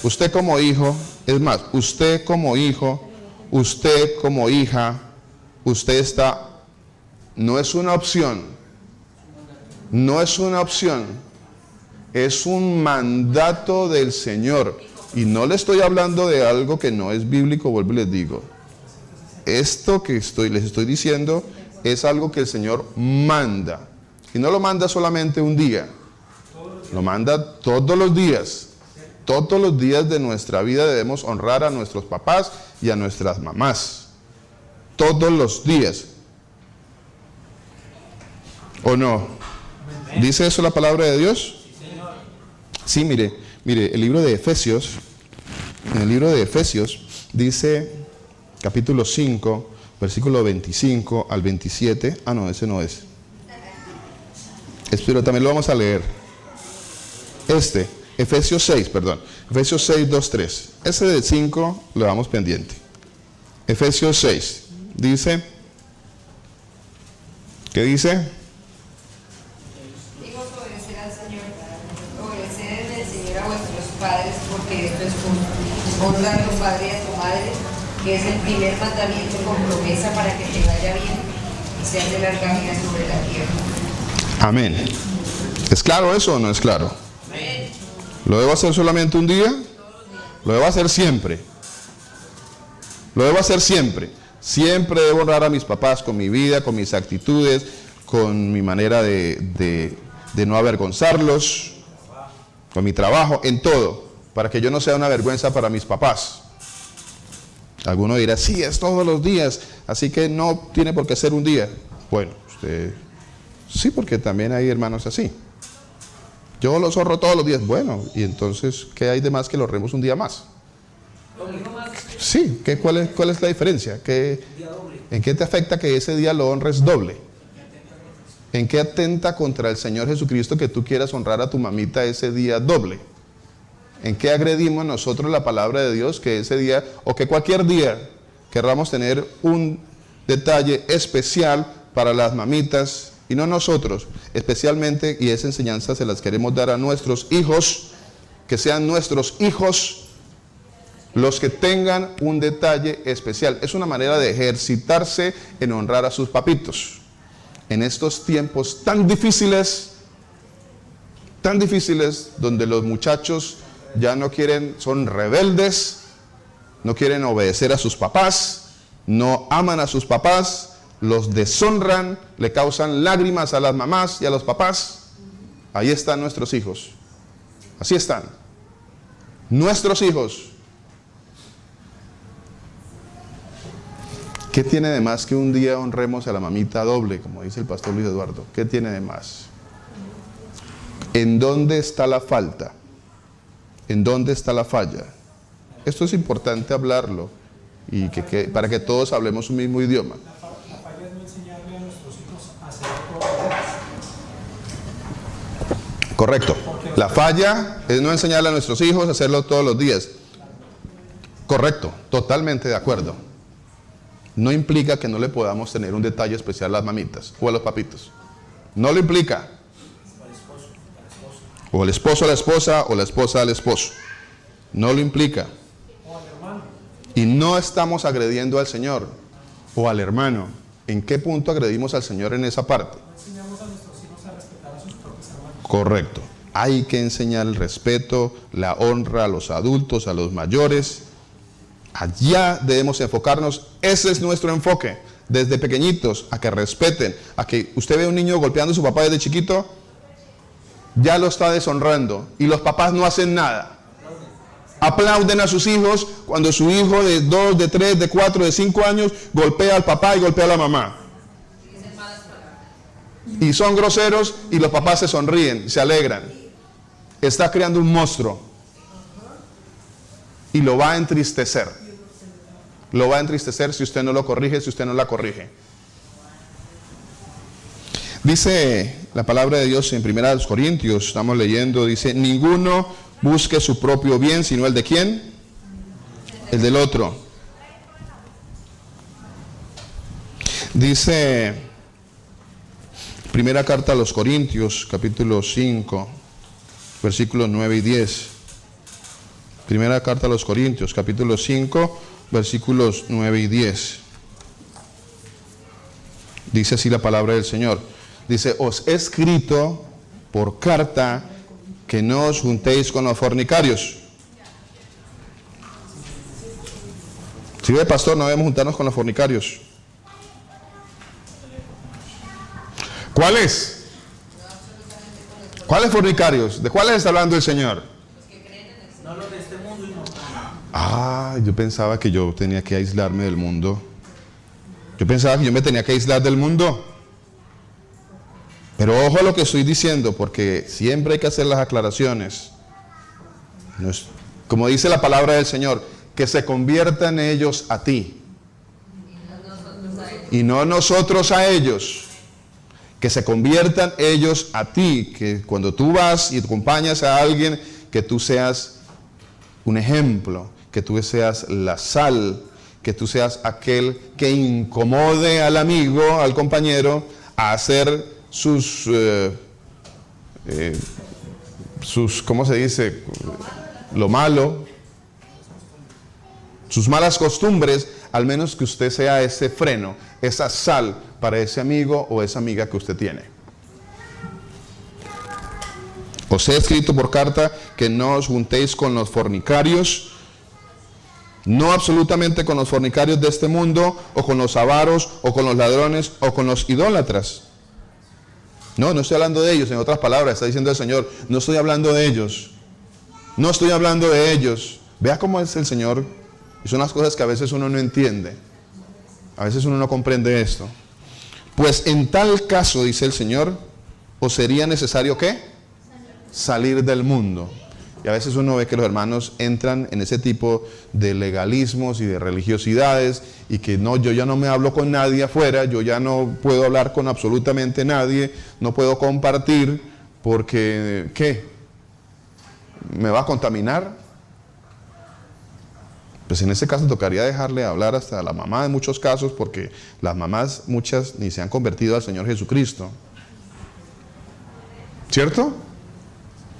Usted como hijo, es más, usted como hijo, usted como hija, usted está, no es una opción, no es una opción, es un mandato del Señor. Y no le estoy hablando de algo que no es bíblico, vuelvo y les digo. Esto que les estoy diciendo es algo que el Señor manda. Y no lo manda solamente un día, lo manda todos los días. Todos los días de nuestra vida debemos honrar a nuestros papás y a nuestras mamás. Todos los días. ¿O no? ¿Dice eso la palabra de Dios? Sí, mire, el libro de Efesios, en el libro de Efesios dice, capítulo 5, versículo 25 al 27, no, ese no es. Pero también lo vamos a leer. Efesios 6, Efesios 6, 2, 3. Ese de 5 lo damos pendiente. Efesios 6, dice, ¿qué dice? Padres, porque esto es justo. Honra a tu padre y a tu madre, que es el primer mandamiento con promesa para que te vaya bien y seas de larga vida sobre la tierra. Amén. ¿Es claro eso o no es claro? Amén. ¿Lo debo hacer solamente un día? Lo debo hacer siempre. Lo debo hacer siempre. Siempre debo honrar a mis papás con mi vida, con mis actitudes, con mi manera de no avergonzarlos, con mi trabajo, en todo, para que yo no sea una vergüenza para mis papás. Alguno dirá, sí, es todos los días, así que no tiene por qué ser un día. Bueno, usted Sí, porque también hay hermanos así. Yo los honro todos los días. Bueno, y entonces, ¿qué hay de más que lo honremos un día más? Sí, ¿cuál es la diferencia? ¿En qué te afecta que ese día lo honres doble? ¿En qué atenta contra el Señor Jesucristo que tú quieras honrar a tu mamita ese día doble? ¿En qué agredimos nosotros la palabra de Dios que ese día, o que cualquier día, querramos tener un detalle especial para las mamitas? Y no nosotros, especialmente, y esa enseñanza se las queremos dar a nuestros hijos, que sean nuestros hijos los que tengan un detalle especial. Es una manera de ejercitarse en honrar a sus papitos. En estos tiempos tan difíciles, donde los muchachos ya no quieren, son rebeldes, no quieren obedecer a sus papás, no aman a sus papás, los deshonran, le causan lágrimas a las mamás y a los papás. Ahí están nuestros hijos. Así están. Nuestros hijos. ¿Qué tiene de más que un día honremos a la mamita doble, como dice el pastor Luis Eduardo? ¿Qué tiene de más? ¿En dónde está la falta? ¿En dónde está la falla? Esto es importante hablarlo y para que todos hablemos un mismo idioma. La falla es no enseñarle a nuestros hijos a hacer todo. Correcto. La falla es no enseñarle a nuestros hijos a hacerlo todos los días. Correcto, totalmente de acuerdo. No implica que no le podamos tener un detalle especial a las mamitas o a los papitos. No lo implica. O el esposo a la esposa o la esposa al esposo. No lo implica. Y no estamos agrediendo al Señor o al hermano. ¿En qué punto agredimos al Señor en esa parte? Enseñamos a nuestros hijos a respetar a sus propios hermanos. Correcto. Hay que enseñar el respeto, la honra a los adultos, a los mayores. Allá debemos enfocarnos. Ese es nuestro enfoque. Desde pequeñitos, a que respeten. A que usted ve a un niño golpeando a su papá desde chiquito, ya lo está deshonrando. Y los papás no hacen nada. Aplauden a sus hijos cuando su hijo de 2, de 3, de 4, de 5 años golpea al papá y golpea a la mamá. Y son groseros y los papás se sonríen, se alegran. Está creando un monstruo. Y lo va a entristecer. Lo va a entristecer si usted no lo corrige, si usted no la corrige. Dice la palabra de Dios en 1 Corintios, estamos leyendo, dice, ninguno busque su propio bien, sino el de ¿quién? El del otro. Dice, primera carta a los Corintios, capítulo 5, versículos 9 y 10. Primera carta a los Corintios, capítulo 5, versículos 9 y 10. Dice así la palabra del Señor. Dice, os he escrito por carta que no os juntéis con los fornicarios. Si ve, pastor, no debemos juntarnos con los fornicarios. ¿Cuáles? ¿Cuáles fornicarios? ¿De cuáles está hablando el Señor? No los de este mundo y no. Ah, yo pensaba que yo tenía que aislarme del mundo. Yo pensaba que yo me tenía que aislar del mundo. Pero ojo a lo que estoy diciendo, porque siempre hay que hacer las aclaraciones. Como dice la palabra del Señor, que se conviertan ellos a ti. Y no nosotros a ellos. Que se conviertan ellos a ti. Que cuando tú vas y acompañas a alguien, que tú seas un ejemplo. Que tú seas la sal. Que tú seas aquel que incomode al amigo, al compañero, a hacer sus, ¿cómo se dice? Lo malo, sus malas costumbres, al menos que usted sea ese freno, esa sal para ese amigo o esa amiga que usted tiene. Os he escrito por carta que no os juntéis con los fornicarios, no absolutamente con los fornicarios de este mundo, o con los avaros, o con los ladrones, o con los idólatras. No estoy hablando de ellos, en otras palabras, está diciendo el Señor, no estoy hablando de ellos. No estoy hablando de ellos. Vea cómo es el Señor. Y son las cosas que a veces uno no entiende. A veces uno no comprende esto. Pues en tal caso, dice el Señor, ¿os sería necesario qué? Salir del mundo. Y a veces uno ve que los hermanos entran en ese tipo de legalismos y de religiosidades y que no, yo ya no me hablo con nadie afuera, yo ya no puedo hablar con absolutamente nadie, no puedo compartir porque, ¿qué? ¿Me va a contaminar? Pues en ese caso tocaría dejarle hablar hasta a la mamá en muchos casos, porque las mamás muchas ni se han convertido al Señor Jesucristo. ¿Cierto?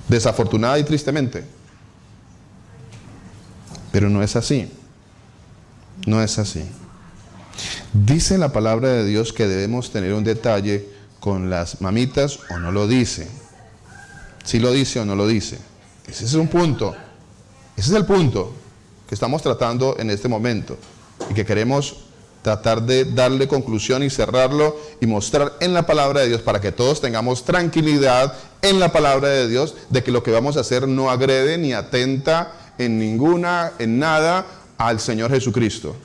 Desafortunada y tristemente. Pero no es así. No es así. ¿Dice la palabra de Dios que debemos tener un detalle con las mamitas o no lo dice? ¿Sí lo dice o no lo dice? Ese es un punto. Ese es el punto que estamos tratando en este momento y que queremos tratar de darle conclusión y cerrarlo y mostrar en la palabra de Dios para que todos tengamos tranquilidad en la palabra de Dios de que lo que vamos a hacer no agrede ni atenta en nada al Señor Jesucristo.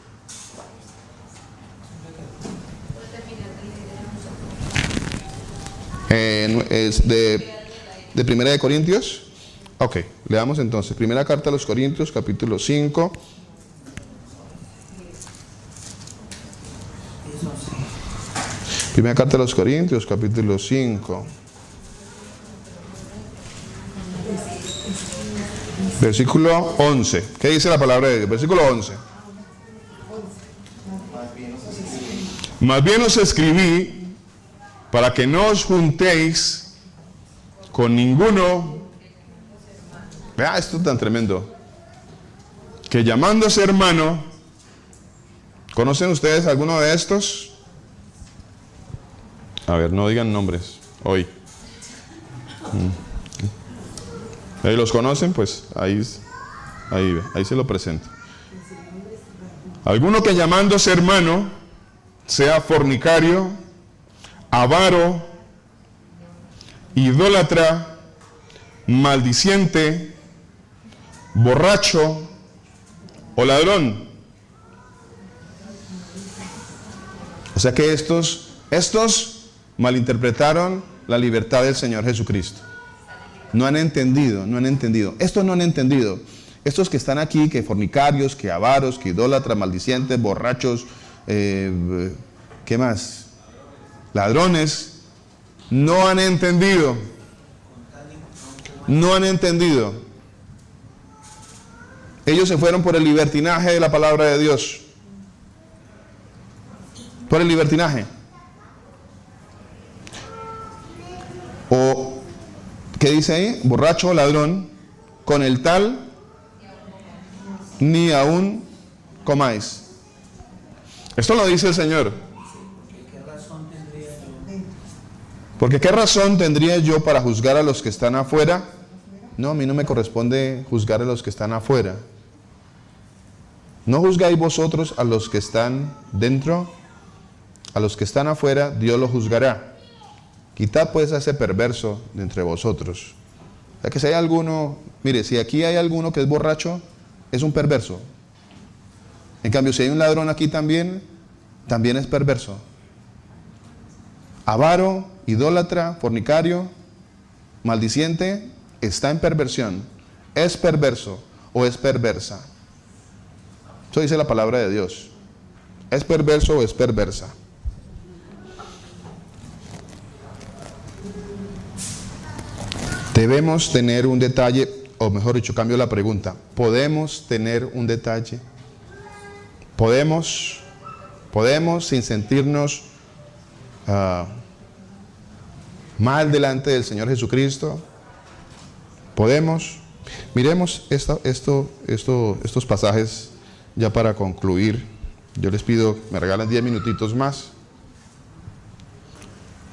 Es de 1 Corintios. Ok, leamos entonces. Primera carta a los Corintios, capítulo 5. Primera carta a los Corintios, capítulo 5. Versículo 11. ¿Qué dice la palabra de Dios? Versículo 11. Más bien os escribí para que no os juntéis con ninguno. Vea esto tan tremendo. Que llamándose hermano, ¿conocen ustedes alguno de estos? A ver, no digan nombres hoy. ¿Ahí los conocen? Pues ahí se lo presento. Alguno que llamándose hermano sea fornicario, avaro, idólatra, maldiciente, borracho o ladrón. O sea que estos malinterpretaron la libertad del Señor Jesucristo. No han entendido. Estos no han entendido. Estos que están aquí, que fornicarios, que avaros, que idólatras, maldicientes, borrachos, ¿qué más? Ladrones, no han entendido. No han entendido. Ellos se fueron por el libertinaje de la palabra de Dios. Por el libertinaje. O, ¿qué dice ahí? Borracho, ladrón, con el tal ni aún comáis. Esto lo dice el Señor. Porque ¿qué razón tendría yo para juzgar a los que están afuera? No, a mí no me corresponde juzgar a los que están afuera. ¿No juzgáis vosotros a los que están dentro? A los que están afuera, Dios los juzgará. Quitad pues a ese perverso de entre vosotros. O sea que si hay alguno, mire, si aquí hay alguno que es borracho, es un perverso. En cambio, si hay un ladrón aquí también es perverso. Avaro, idólatra, fornicario, maldiciente, está en perversión. Es perverso o es perversa. Eso dice la palabra de Dios. ¿Es perverso o es perversa? Debemos tener un detalle, o mejor dicho, cambio la pregunta. ¿Podemos tener un detalle? ¿Podemos sin sentirnos mal delante del Señor Jesucristo? ¿Podemos? Miremos estos pasajes ya para concluir. Yo les pido, me regalan 10 minutitos más.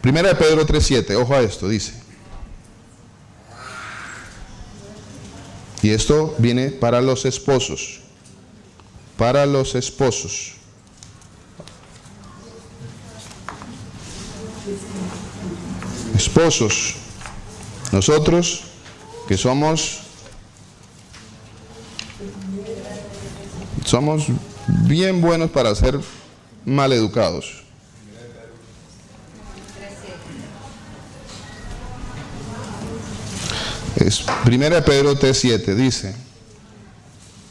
Primera de Pedro 3:7, ojo a esto, dice. Y esto viene para los esposos. Para los esposos. Esposos. Nosotros que somos bien buenos para ser mal educados. 1 Pedro 3:7 dice: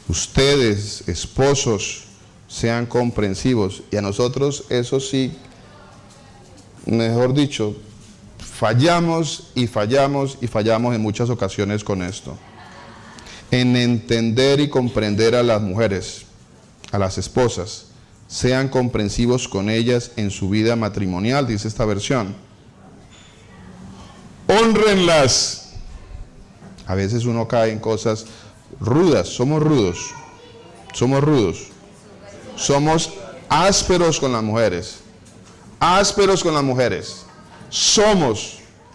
ustedes, esposos, sean comprensivos. Y a nosotros, eso sí, mejor dicho, fallamos en muchas ocasiones con esto. En entender y comprender a las mujeres, a las esposas. Sean comprensivos con ellas en su vida matrimonial, dice esta versión. Hónrenlas. A veces uno cae en cosas rudas, somos rudos. Somos ásperos con las mujeres.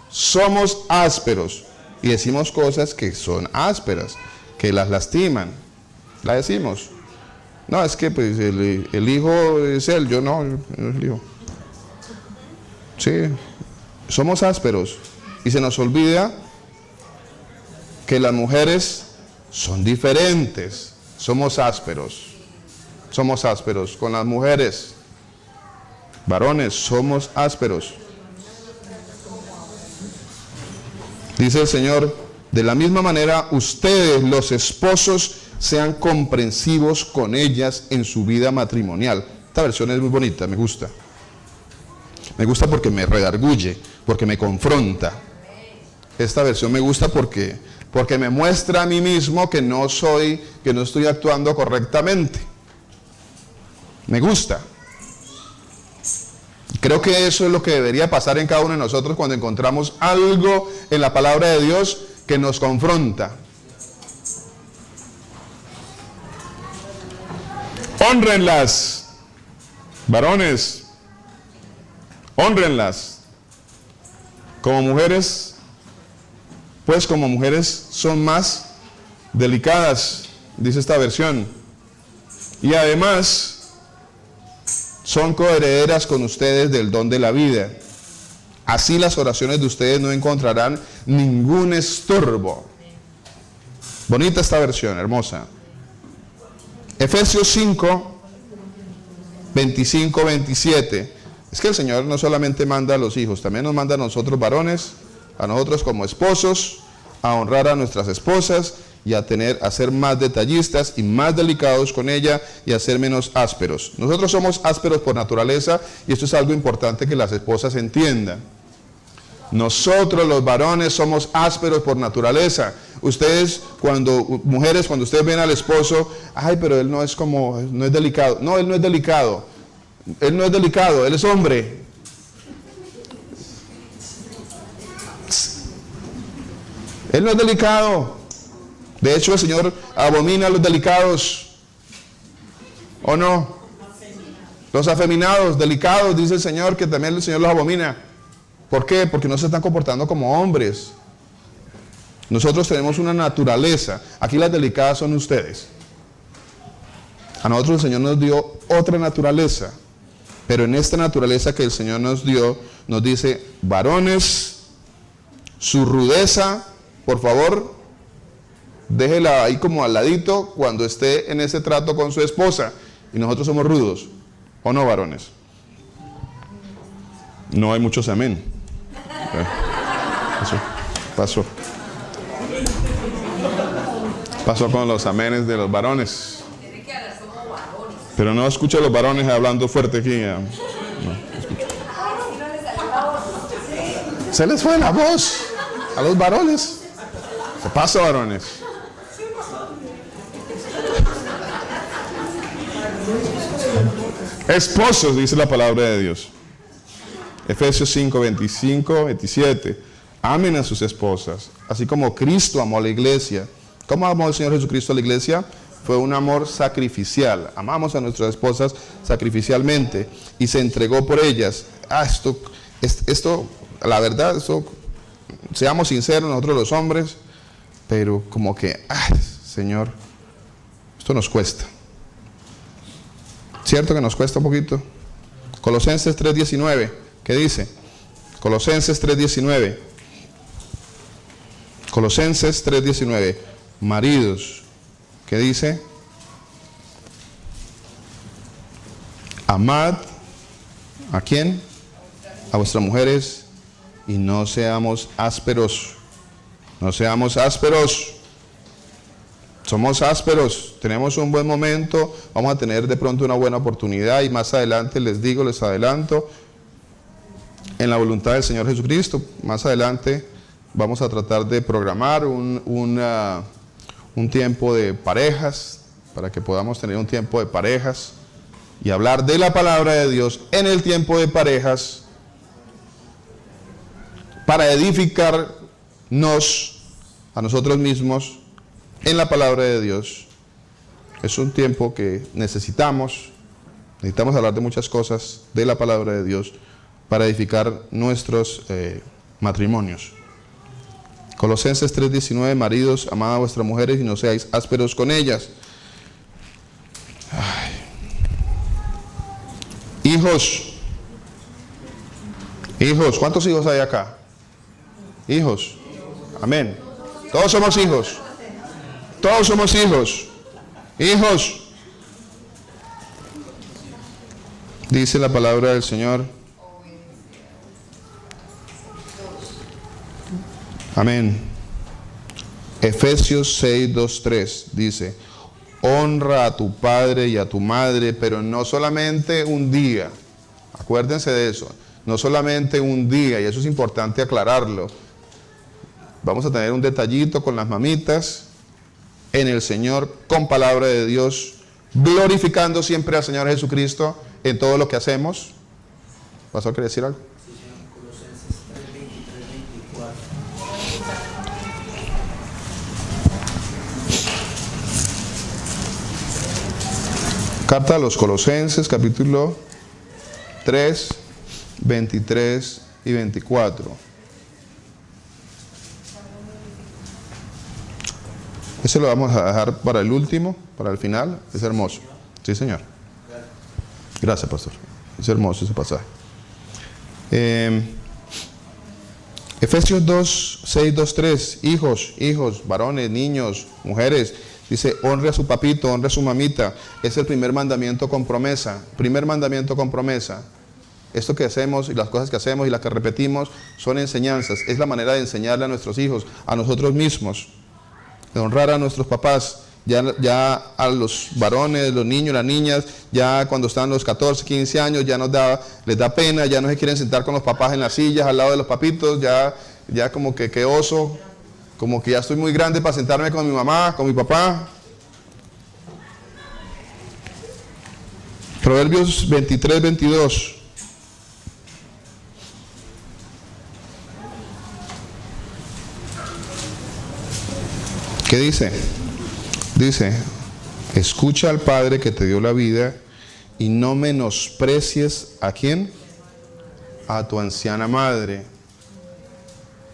Somos ásperos. Y decimos cosas que son ásperas, que las lastiman. La decimos. No, es que pues el hijo es él, yo no es el hijo. Sí, somos ásperos. Y se nos olvida que las mujeres son diferentes. Somos ásperos con las mujeres. Varones, somos ásperos. Dice el Señor, de la misma manera, ustedes, los esposos, sean comprensivos con ellas en su vida matrimonial. Esta versión es muy bonita, me gusta. Me gusta porque me redarguye, porque me confronta. Esta versión me gusta porque me muestra a mí mismo que no estoy actuando correctamente. Me gusta. Creo que eso es lo que debería pasar en cada uno de nosotros cuando encontramos algo en la palabra de Dios que nos confronta. Hónrenlas, varones, hónrenlas. Como mujeres, pues como mujeres son más delicadas, dice esta versión. Y además son coherederas con ustedes del don de la vida. Así las oraciones de ustedes no encontrarán ningún estorbo. Bonita esta versión, hermosa. Efesios 5, 25, 27. Es que el Señor no solamente manda a los hijos, también nos manda a nosotros varones, a nosotros como esposos, a honrar a nuestras esposas y a ser más detallistas y más delicados con ella y a ser menos ásperos. Nosotros somos ásperos por naturaleza y esto es algo importante que las esposas entiendan. Nosotros los varones somos ásperos por naturaleza. Ustedes, mujeres, cuando ustedes ven al esposo, ay, pero él no es delicado. No, él no es delicado. Él es hombre. Él no es delicado. De hecho, el Señor abomina a los delicados. ¿O no? Los afeminados, delicados, dice el Señor, que también el Señor los abomina. ¿Por qué? Porque no se están comportando como hombres. Nosotros tenemos una naturaleza. Aquí las delicadas son ustedes. A nosotros el Señor nos dio otra naturaleza. Pero en esta naturaleza que el Señor nos dio, nos dice, varones, su rudeza, por favor, déjela ahí como al ladito cuando esté en ese trato con su esposa. Y nosotros somos rudos. ¿O no, varones? No hay muchos amén. Eso pasó con los amenes de los varones. Pero no escucho a los varones hablando fuerte aquí. No escucho. Se les fue la voz a los varones. ¿Qué pasa, varones? Esposos, dice la palabra de Dios. Efesios 5, 25, 27. Amen a sus esposas, así como Cristo amó a la iglesia. ¿Cómo amó el Señor Jesucristo a la iglesia? Fue un amor sacrificial. Amamos a nuestras esposas sacrificialmente y se entregó por ellas. Esto, la verdad, seamos sinceros nosotros los hombres, pero como que, Señor, esto nos cuesta. ¿Cierto que nos cuesta un poquito? Colosenses 3:19, ¿qué dice? Colosenses 3:19. Colosenses 3:19. Maridos, ¿qué dice? Amad, ¿a quién? A vuestras mujeres y no seamos ásperos. No seamos ásperos. Somos ásperos, tenemos un buen momento, vamos a tener de pronto una buena oportunidad y más adelante les adelanto, en la voluntad del Señor Jesucristo, más adelante vamos a tratar de programar un tiempo de parejas, para que podamos tener un tiempo de parejas y hablar de la palabra de Dios en el tiempo de parejas para edificarnos a nosotros mismos en la palabra de Dios. Es un tiempo que necesitamos hablar de muchas cosas de la palabra de Dios para edificar nuestros matrimonios. Colosenses 3:19, maridos, amad a vuestras mujeres y no seáis ásperos con ellas. Ay. Hijos, ¿cuántos hijos hay acá? Hijos, amén. Todos somos hijos. Todos somos hijos. Hijos. Dice la palabra del Señor. Amén. Efesios 6:2-3 dice: honra a tu padre y a tu madre, pero no solamente un día. Acuérdense de eso. No solamente un día, y eso es importante aclararlo. Vamos a tener un detallito con las mamitas en el Señor, con palabra de Dios, glorificando siempre al Señor Jesucristo en todo lo que hacemos. ¿Pastor quiere decir algo? Carta a los Colosenses, capítulo 3, 23 y 24. Ese lo vamos a dejar para el último, para el final. Es hermoso. Sí, Señor. Gracias, pastor. Es hermoso ese pasaje. Efesios 2, 6, 2, 3. Hijos, varones, niños, mujeres. Dice, honre a su papito, honre a su mamita. Es el primer mandamiento con promesa. Primer mandamiento con promesa. Esto que hacemos y las cosas que hacemos y las que repetimos son enseñanzas. Es la manera de enseñarle a nuestros hijos, a nosotros mismos. De honrar a nuestros papás. Ya a los varones, los niños, las niñas, ya cuando están los 14, 15 años, ya les da pena, ya no se quieren sentar con los papás en las sillas al lado de los papitos, ya como que qué oso. Como que ya estoy muy grande para sentarme con mi mamá, con mi papá. Proverbios 23, 22. ¿Qué dice? Dice, escucha al Padre que te dio la vida y no menosprecies ¿a quién? A tu anciana madre.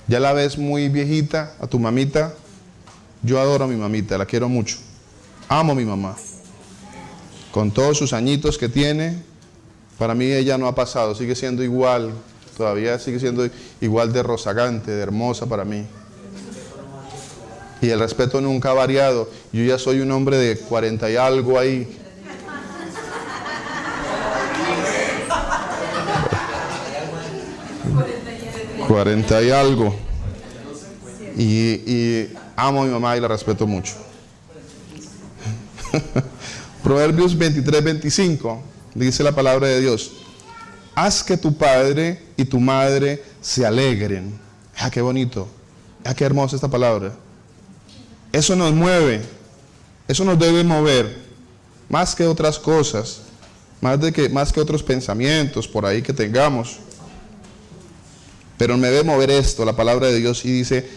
¿Ya la ves muy viejita, a tu mamita? Yo adoro a mi mamita, la quiero mucho. Amo a mi mamá. Con todos sus añitos que tiene, para mí ella no ha pasado, sigue siendo igual, todavía sigue siendo igual de rozagante, de hermosa para mí. Y el respeto nunca ha variado. Yo ya soy un hombre de 40 y algo ahí. Cuarenta y algo. Y amo a mi mamá y la respeto mucho. Proverbios 23, 25. Dice la palabra de Dios. Haz que tu padre y tu madre se alegren. Ah, qué bonito. Ah, qué hermosa esta palabra. Eso nos mueve. Eso nos debe mover. Más que otras cosas. Más que otros pensamientos por ahí que tengamos. Pero me debe mover esto, la palabra de Dios, y dice,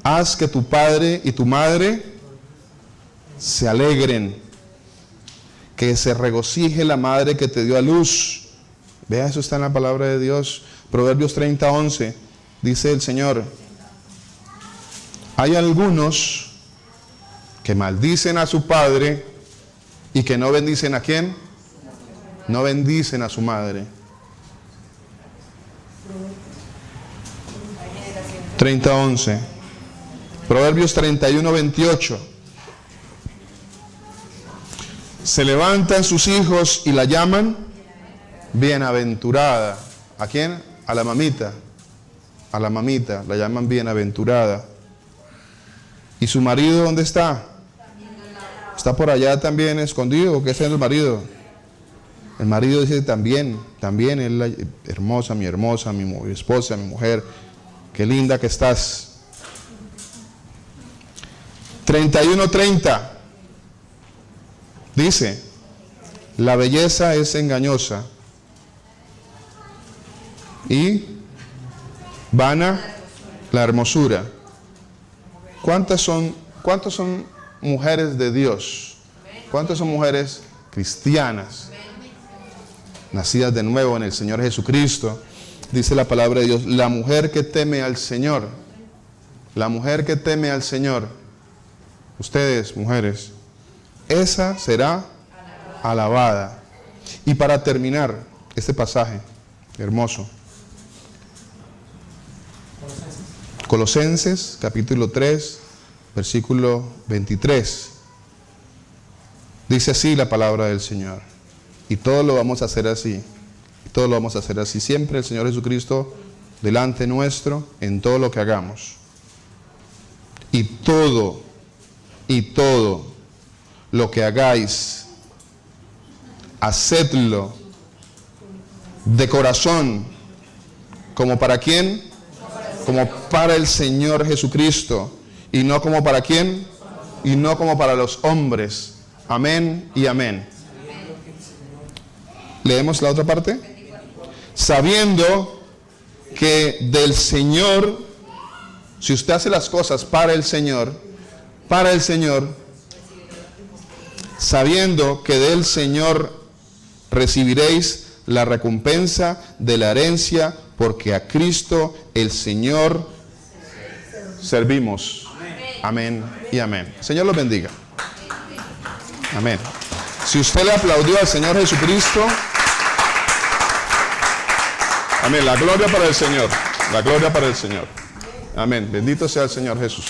haz que tu padre y tu madre se alegren, que se regocije la madre que te dio a luz. Vea, eso está en la palabra de Dios. Proverbios 30, 11, dice el Señor, hay algunos que maldicen a su padre y que no bendicen ¿a quién? No bendicen a su madre. 30:11. Proverbios 31:28. Se levantan sus hijos y la llaman bienaventurada. ¿A quién? A la mamita. A la mamita la llaman bienaventurada. ¿Y su marido dónde está? ¿Está por allá también escondido? ¿O qué está haciendo el marido? El marido dice también es la hermosa, mi esposa, mi mujer, qué linda que estás. 31:30 dice, la belleza es engañosa y vana la hermosura. ¿Cuántas son mujeres de Dios? ¿Cuántas son mujeres cristianas? Nacidas de nuevo en el Señor Jesucristo. Dice la palabra de Dios, la mujer que teme al Señor. La mujer que teme al Señor. Ustedes, mujeres, esa será alabada. Y para terminar este pasaje hermoso, Colosenses capítulo 3, versículo 23. Dice así la palabra del Señor. Y todo lo vamos a hacer así. Todo lo vamos a hacer así. Siempre el Señor Jesucristo delante nuestro en todo lo que hagamos. Y todo lo que hagáis, hacedlo de corazón. ¿Como para quién? Como para el Señor Jesucristo. Y no como para quién. Y no como para los hombres. Amén y amén. ¿Leemos la otra parte? Sabiendo que del Señor, si usted hace las cosas para el Señor, sabiendo que del Señor recibiréis la recompensa de la herencia, porque a Cristo el Señor servimos. Amén y amén. Señor los bendiga. Amén. Si usted le aplaudió al Señor Jesucristo, amén. La gloria para el Señor. La gloria para el Señor. Amén. Bendito sea el Señor Jesús.